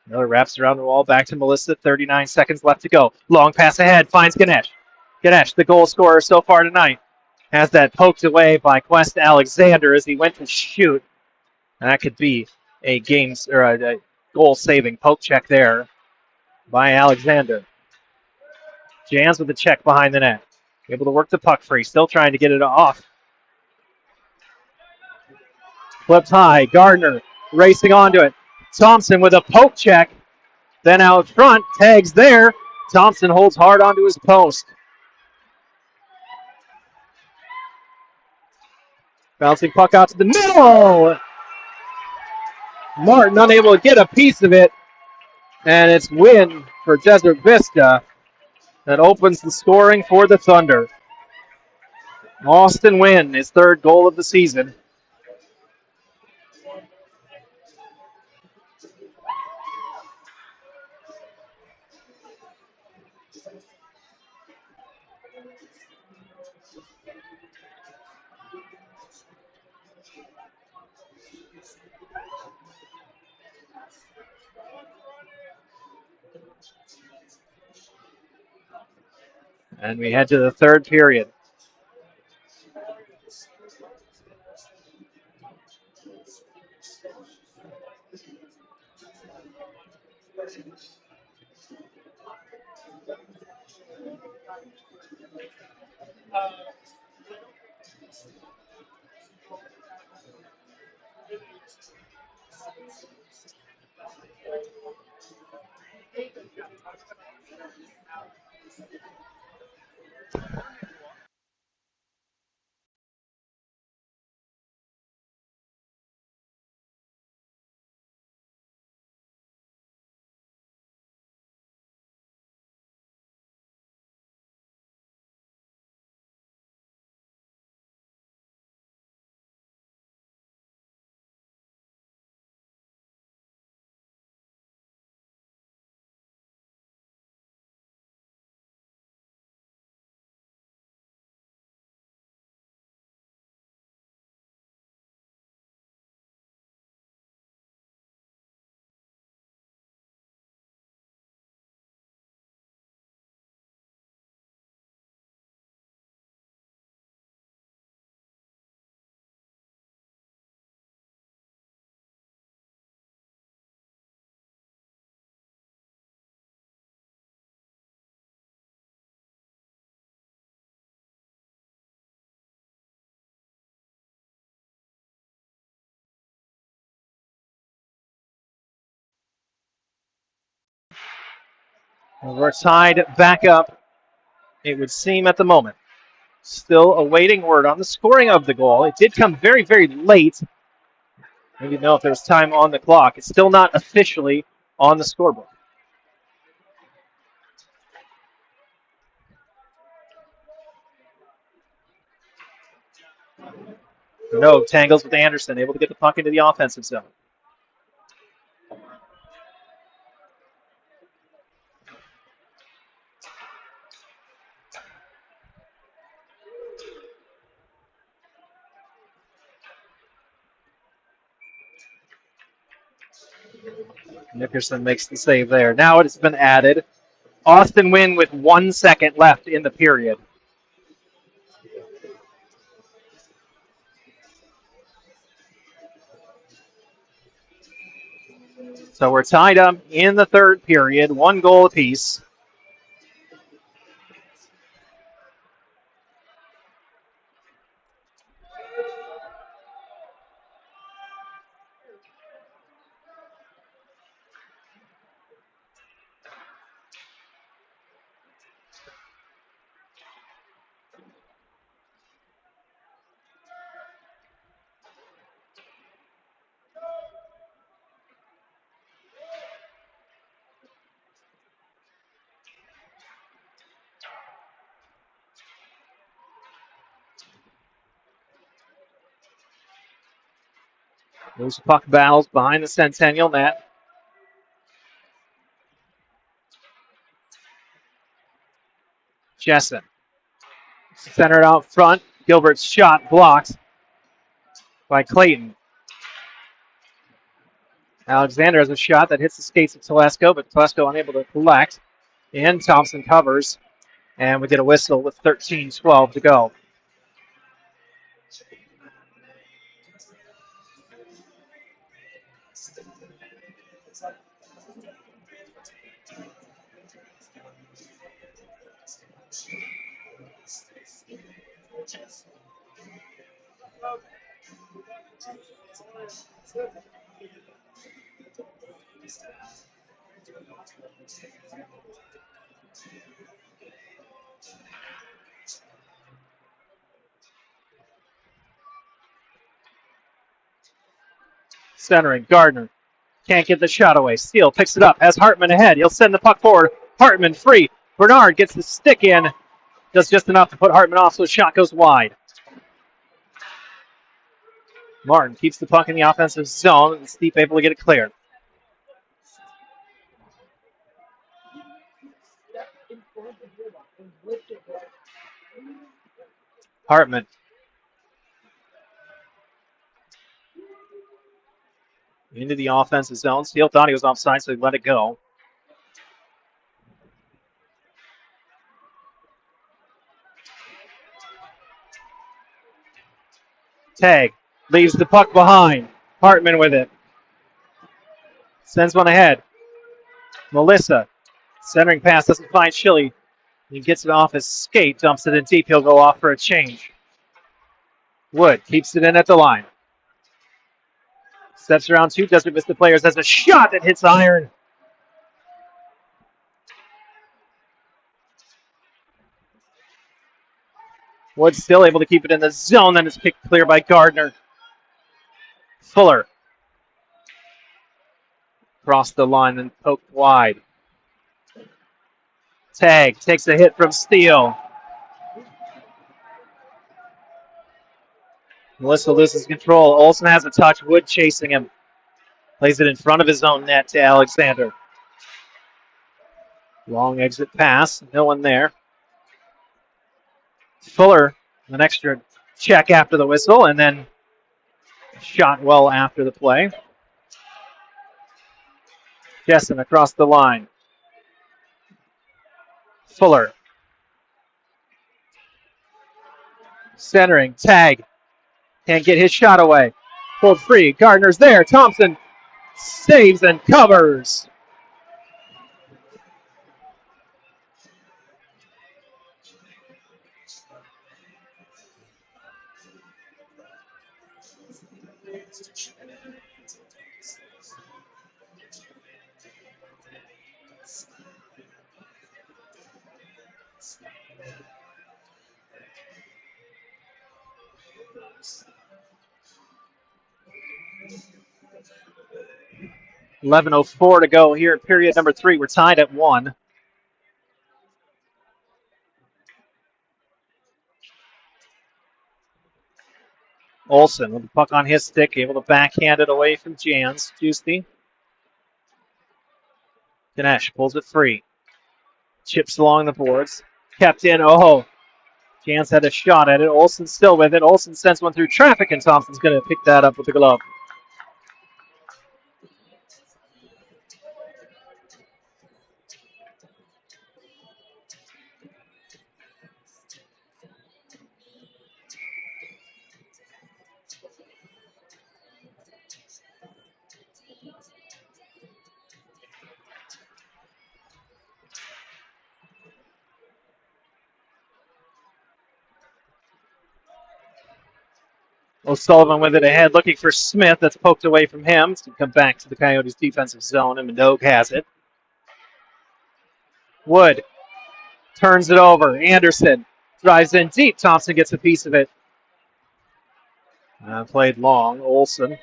Miller wraps around the wall, back to Melissa. 39 seconds left to go. Long pass ahead, finds Ganesh. Ganesh, the goal scorer so far tonight, has that poked away by Quest Alexander as he went to shoot. And that could be a goal-saving poke check there by Alexander. Jans with the check behind the net. Able to work the puck free. Still trying to get it off. Flipped high. Gardner racing onto it. Thompson with a poke check. Then out front. Tags there. Thompson holds hard onto his post. Bouncing puck out to the middle. Martin unable to get a piece of it. And it's win for Desert Vista. That opens the scoring for the Thunder. Austin Wynn, his third goal of the season. And we head to the third period. We're tied back up, it would seem, at the moment. Still awaiting word on the scoring of the goal. It did come very, very late. We didn't know if there was time on the clock. It's still not officially on the scoreboard. No, tangles with Anderson, able to get the puck into the offensive zone. Nickerson makes the save there. Now it has been added. Austin Wynn with 1 second left in the period. So we're tied up in the third period, 1 goal apiece. Those puck battles behind the Centennial net. Jessen. Centered out front. Gilbert's shot blocked by Clayton. Alexander has a shot that hits the skates of Telesco, but Telesco unable to collect. And Thompson covers. And we get a whistle with 13:12 to go. Centering, Gardner. Can't get the shot away. Steele picks it up, has Hartman ahead. He'll send the puck forward. Hartman free. Bernard gets the stick in. Does just enough to put Hartman off, so the shot goes wide. Martin keeps the puck in the offensive zone, and Steep able to get it cleared. Hartman. Into the offensive zone. Steele thought he was offside, so he let it go. Tag. Leaves the puck behind. Hartman with it. Sends one ahead. Melissa. Centering pass doesn't find Shilly. He gets it off his skate, dumps it in deep. He'll go off for a change. Wood keeps it in at the line. Steps around 2, doesn't miss the players. Has a shot that hits iron. Wood still able to keep it in the zone. Then it's picked clear by Gardner. Fuller. Across the line and poked wide. Tag takes a hit from Steele. Melissa loses control. Olsen has a touch. Wood chasing him. Plays it in front of his own net to Alexander. Long exit pass. No one there. Fuller, an extra check after the whistle, and then shot well after the play. Jessen across the line. Fuller. Centering. Tag. Can't get his shot away. Pulled free. Gardner's there. Thompson saves and covers. .11:04 to go here in period number 3. We're tied at 1. Olsen with the puck on his stick, able to backhand it away from Jans. Justy. Ganesh pulls it free. Chips along the boards. Kept in. Oh, Jans had a shot at it. Olsen still with it. Olsen sends one through traffic, and Thompson's going to pick that up with the glove. O'Sullivan with it ahead, looking for Smith. That's poked away from him. It's going to come back to the Coyotes' defensive zone, and Minogue has it. Wood turns it over. Anderson drives in deep. Thompson gets a piece of it. Played long. Olsen.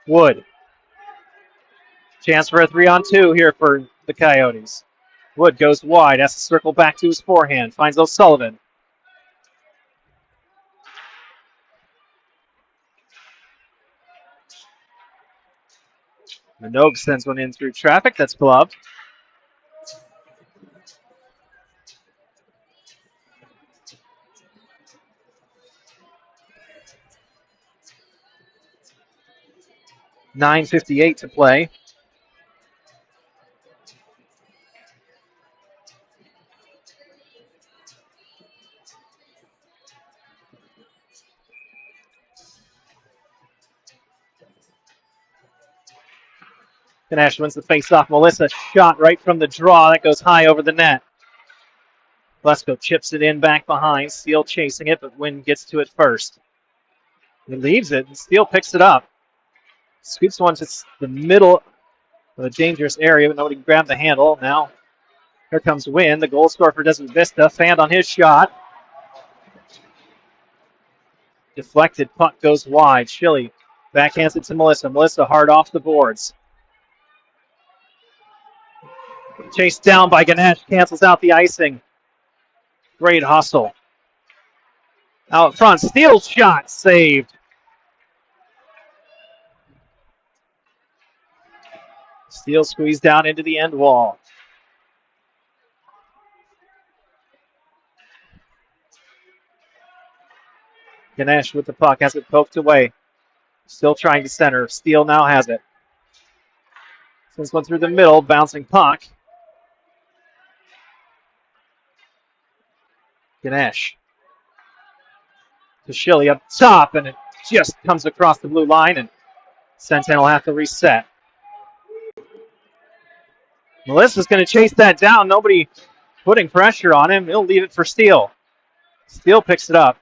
Wood. Chance for a 3-on-2 here for the Coyotes. Wood goes wide, has to circle back to his forehand. Finds O'Sullivan. Minogue sends one in through traffic. That's gloved. .9:58 to play. Ganesh wins the face-off. Melissa shot right from the draw. That goes high over the net. Lesko chips it in back behind. Steele chasing it, but Wynn gets to it first. He leaves it, and Steele picks it up. Scoops one to the middle of a dangerous area, but nobody grabbed the handle. Now, here comes Wynn, the goal scorer for Desert Vista. Fanned on his shot. Deflected, puck goes wide. Schilly backhands it to Melissa. Melissa hard off the boards. Chased down by Ganesh, cancels out the icing. Great hustle. Out front, Steele's shot saved. Steele squeezed down into the end wall. Ganesh with the puck, has it poked away. Still trying to center. Steele now has it. Sends one through the middle, bouncing puck. Ganesh to Schilly up top, and it just comes across the blue line, and Centennial will have to reset. Melissa's going to chase that down. Nobody putting pressure on him. He'll leave it for Steele. Steele picks it up.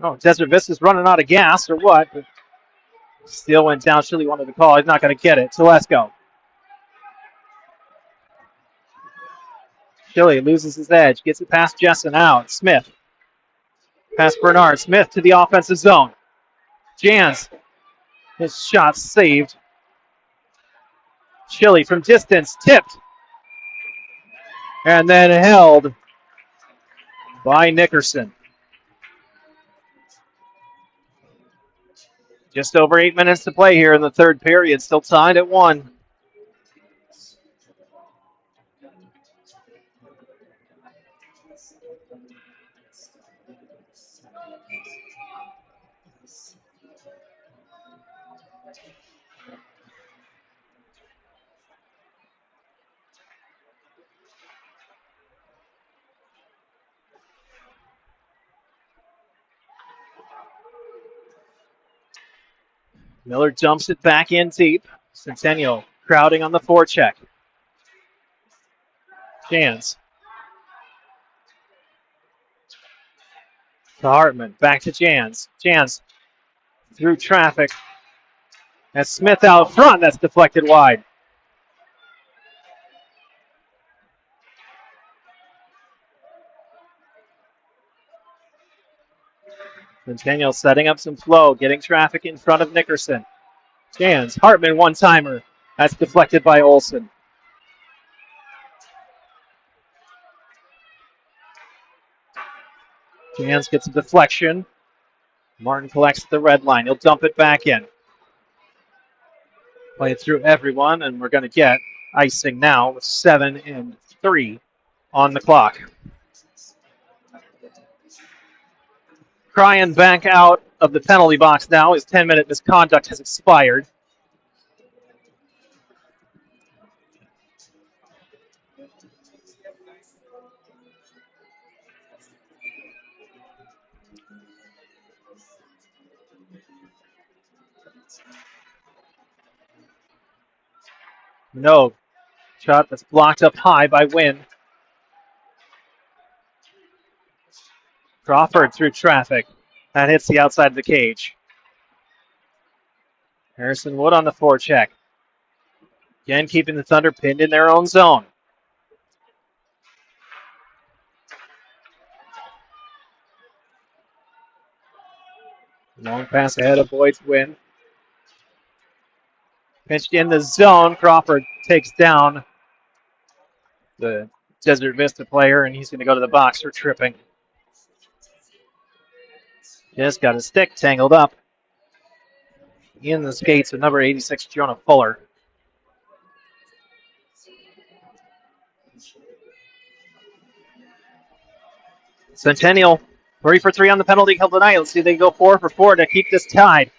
Oh, Desert Vista's running out of gas or what? But Steele went down. Schilly wanted to call. He's not going to get it. So let's go. Schilly loses his edge. Gets it past Jessen out. Smith. Past Bernard. Smith to the offensive zone. Jans. His shot saved. Schilly from distance. Tipped. And then held by Nickerson. Just over 8 minutes to play here in the third period. Still tied at 1. Miller dumps it back in deep. Centennial crowding on the forecheck. Jans. To Hartman. Back to Jans. Jans through traffic. And Smith out front. That's deflected wide. Centennial setting up some flow, getting traffic in front of Nickerson. Jans, Hartman one-timer. That's deflected by Olson. Jans gets a deflection. Martin collects the red line. He'll dump it back in. Play it through everyone, and we're going to get icing now with 7 and 3 on the clock. Cryan back out of the penalty box now. His 10-minute misconduct has expired. No. Shot that's blocked up high by Wynn. Crawford through traffic. That hits the outside of the cage. Harrison Wood on the forecheck. Again, keeping the Thunder pinned in their own zone. Long pass ahead of Boyd's Win. Pitched in the zone. Crawford takes down the Desert Vista player, and he's going to go to the box for tripping. Just got his stick tangled up in the skates of number 86, Jonah Fuller. Centennial, 3 for 3 on the penalty kill tonight. Let's see if they can go 4 for 4 to keep this tied.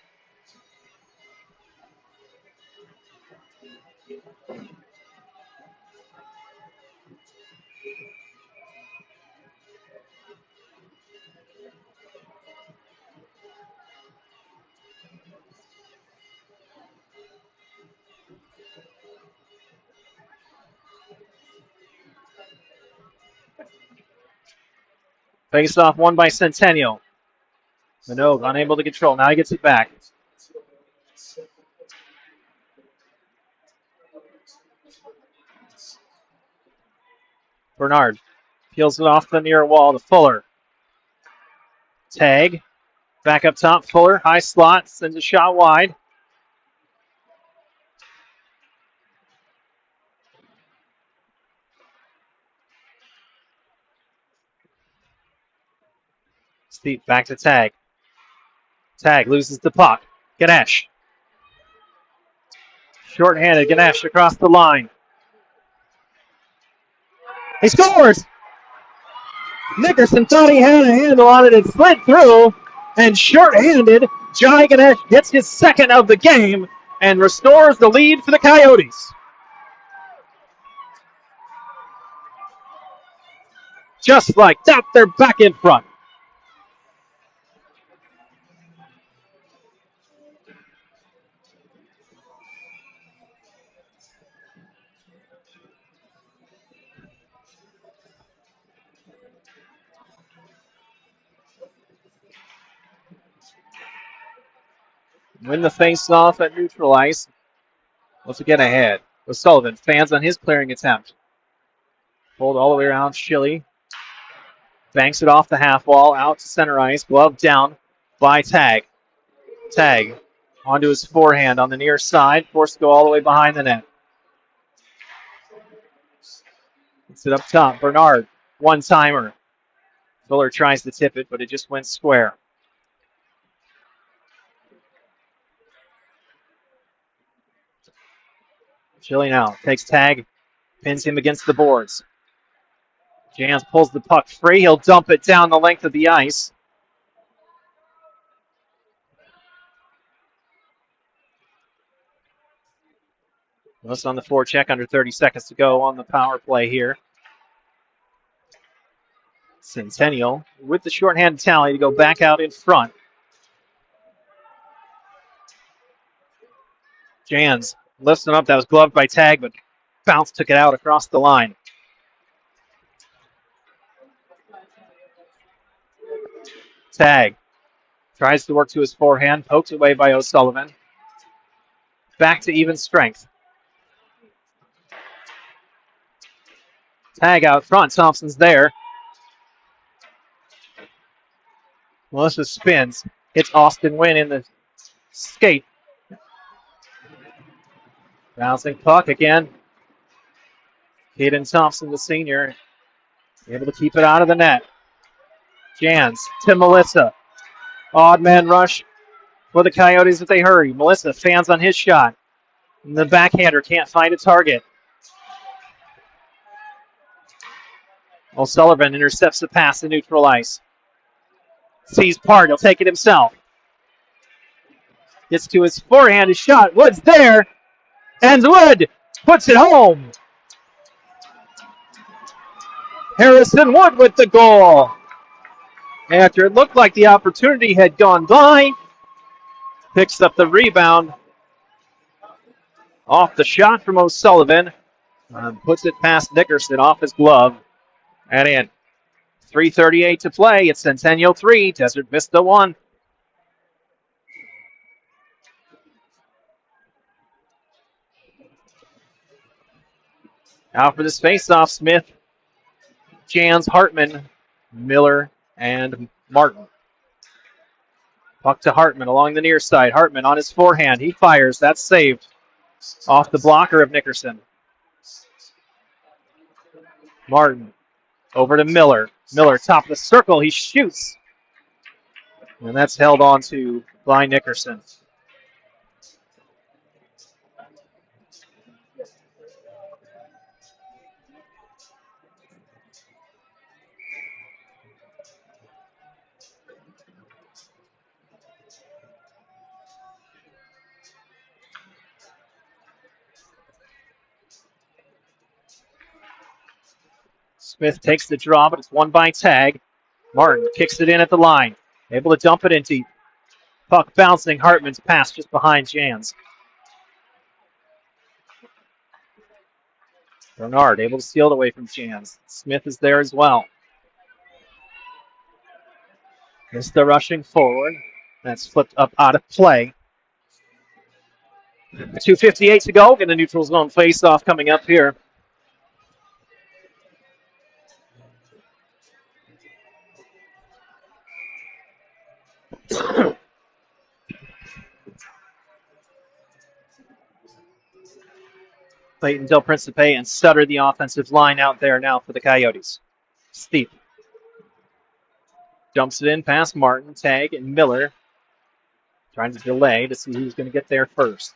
Face off won by Centennial. Minogue unable to control. Now he gets it back. Bernard peels it off the near wall to Fuller. Tag. Back up top. Fuller. High slot. Sends a shot wide. Steve back to Tag. Tag loses the puck. Ganesh. Short-handed. Ganesh across the line. He scores! Nickerson thought he had a handle on it. It slid through. And short-handed, Jai Ganesh gets his second of the game and restores the lead for the Coyotes. Just like that, they're back in front. Win the face-off at neutral ice. Once again ahead. O'Sullivan fans on his clearing attempt. Pulled all the way around. Schilly banks it off the half wall out to center ice. Glove down by Tag. Tag onto his forehand on the near side. Forced to go all the way behind the net. Gets it up top. Bernard. One-timer. Fuller tries to tip it, but it just went square. Schilly now takes Tag. Pins him against the boards. Jans pulls the puck free. He'll dump it down the length of the ice. Less on the forecheck, under 30 seconds to go on the power play here. Centennial with the shorthanded tally to go back out in front. Jans lifts him up. That was gloved by Tag, but Bounce took it out across the line. Tag tries to work to his forehand, poked away by O'Sullivan. Back to even strength. Tag out front. Thompson's there. Melissa spins. Hits Austin Wynn in the skate. Bouncing puck again. Caden Thompson, the senior, able to keep it out of the net. Jans to Melissa. Odd man rush for the Coyotes if they hurry. Melissa fans on his shot. And the backhander can't find a target. O'Sullivan intercepts the pass to neutral ice. Sees Part. He'll take it himself. Gets to his forehand. His shot. Wood's there. And Wood puts it home. Harrison Wood with the goal. After it looked like the opportunity had gone by, picks up the rebound off the shot from O'Sullivan. Puts it past Nickerson off his glove and in. 3:38 to play. It's Centennial 3, Desert Vista 1. Out for this faceoff, Smith, Jans, Hartman, Miller, and Martin. Puck to Hartman along the near side. Hartman on his forehand. He fires. That's saved off the blocker of Nickerson. Martin over to Miller. Miller, top of the circle. He shoots. And that's held on to by Nickerson. Smith takes the draw, but it's won by Tag. Martin kicks it in at the line. Able to dump it in deep. Puck bouncing. Hartman's pass just behind Jans. Bernard able to steal it away from Jans. Smith is there as well. Vista rushing forward. That's flipped up out of play. 2:58 to go. Get a neutral zone face-off coming up here. Clayton Del Principe and Sutter, the offensive line out there now for the Coyotes. Steep. Dumps it in past Martin, Tag, and Miller. Trying to delay to see who's going to get there first.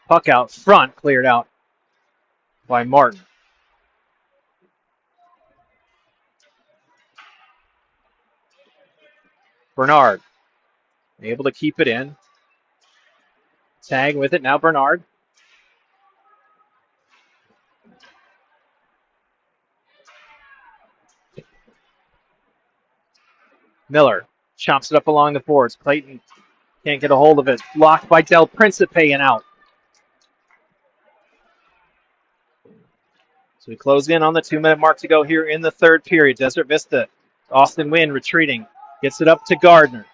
Puck out front, cleared out by Martin. Bernard able to keep it in. Tag with it, now Bernard. Miller chops it up along the boards. Clayton can't get a hold of it. Blocked by Del Principe and out. So we close in on the 2-minute mark to go here in the third period. Desert Vista. Austin Wynn retreating. Gets it up to Gardner.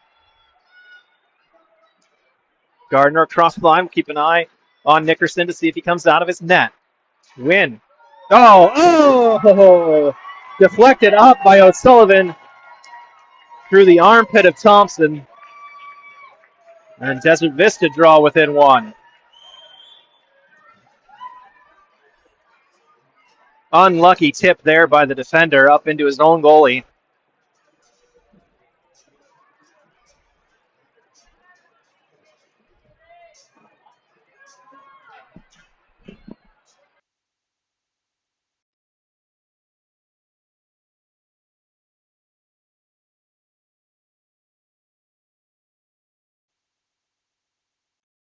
Gardner across the line. We'll keep an eye on Nickerson to see if he comes out of his net. Wynn. Oh! Deflected up by O'Sullivan through the armpit of Thompson. And Desert Vista draw within one. Unlucky tip there by the defender up into his own goalie.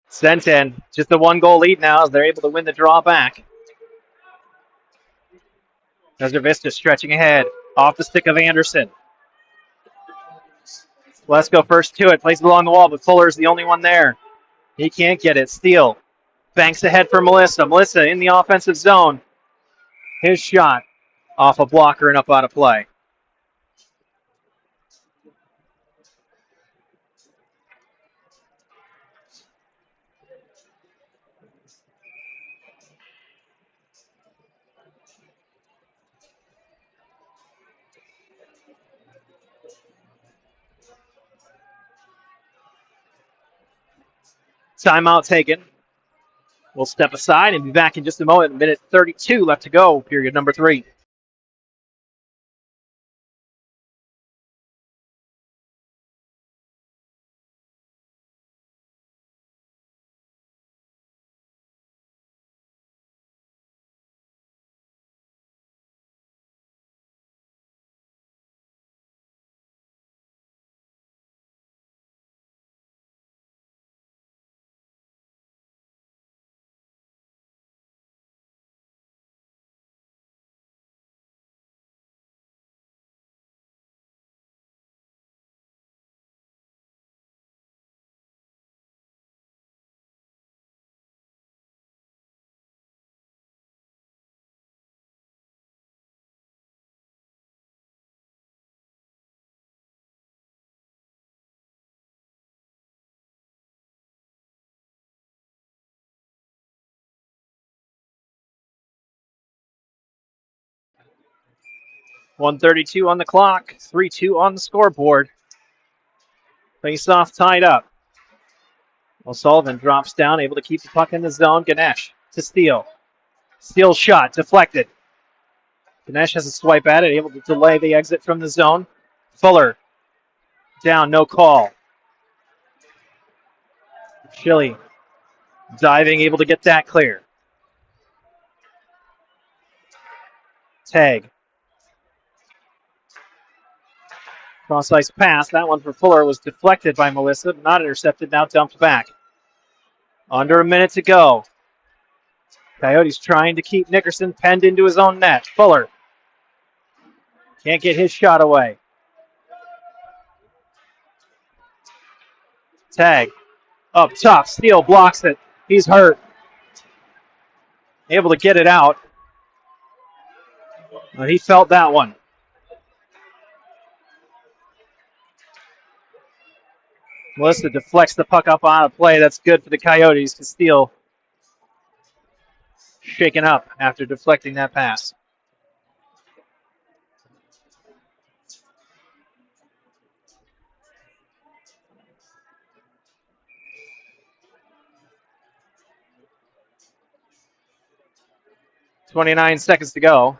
Centennial, just a 1-goal lead now as they're able to win the draw back. Desert Vista stretching ahead. Off the stick of Anderson. Let's go first to it. Plays it along the wall, but Fuller's the only one there. He can't get it. Steele banks ahead for Melissa. Melissa in the offensive zone. His shot off a blocker and up out of play. Timeout taken. We'll step aside and be back in just a moment. Minute 32 left to go, period number 3. .132 on the clock, 3-2 on the scoreboard. Face-off tied up. O'Sullivan drops down, able to keep the puck in the zone. Ganesh to steal. Steal shot, deflected. Ganesh has a swipe at it, able to delay the exit from the zone. Fuller down, no call. Schilly diving, able to get that clear. Tag. Cross-ice pass. That one for Fuller was deflected by Melissa, not intercepted, now dumped back. Under a minute to go. Coyotes trying to keep Nickerson penned into his own net. Fuller can't get his shot away. Tag. Up top. Steele blocks it. He's hurt. Able to get it out. But he felt that one. Melissa deflects the puck up on a play. That's good for the Coyotes. Steele shaken up after deflecting that pass. .29 seconds to go.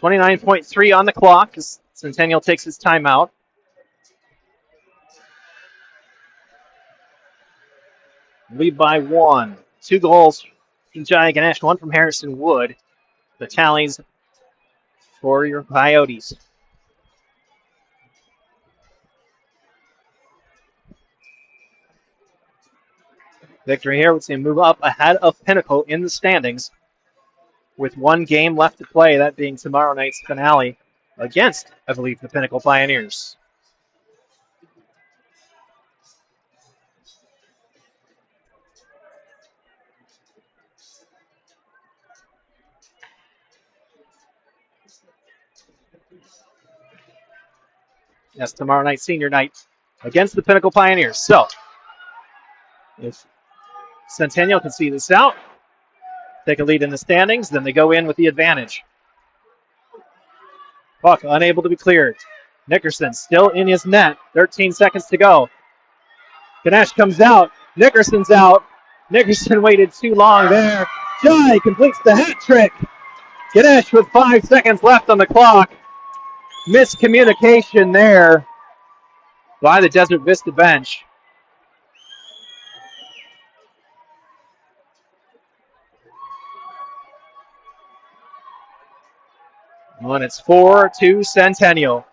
.29.3 on the clock as Centennial takes his timeout. Lead by 1. 2 goals from Jai Ganesh, 1 from Harrison Wood. The tallies for your Coyotes. Victory here would see him move up ahead of Pinnacle in the standings with 1 game left to play, that being tomorrow night's finale against, I believe, the Pinnacle Pioneers. Yes, tomorrow night, senior night, against the Pinnacle Pioneers. So, if Centennial can see this out, take a lead in the standings, then they go in with the advantage. Puck unable to be cleared. Nickerson still in his net. 13 seconds to go. Ganesh comes out. Nickerson's out. Nickerson waited too long there. Jai completes the hat trick. Ganesh with 5 seconds left on the clock. Miscommunication there by the Desert Vista bench. And it's 4-2 Centennial.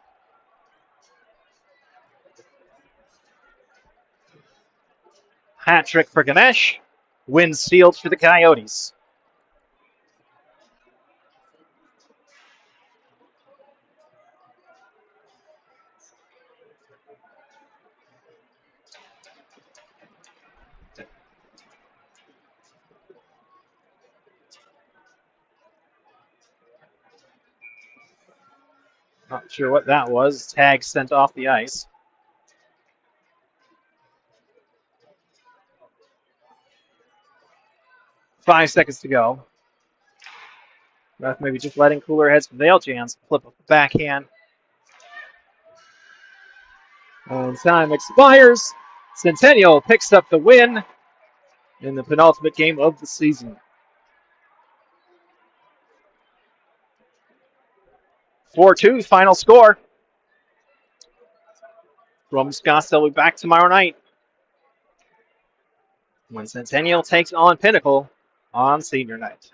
Hat trick for Ganesh. Win sealed for the Coyotes. Not sure what that was. Tag sent off the ice. Five seconds to go. Ref maybe just letting cooler heads prevail. Chance flip of the backhand. And time expires. Centennial picks up the win in the penultimate game of the season. 4-2 final score. From Scottsdale will be back tomorrow night when Centennial takes on Pinnacle on senior night.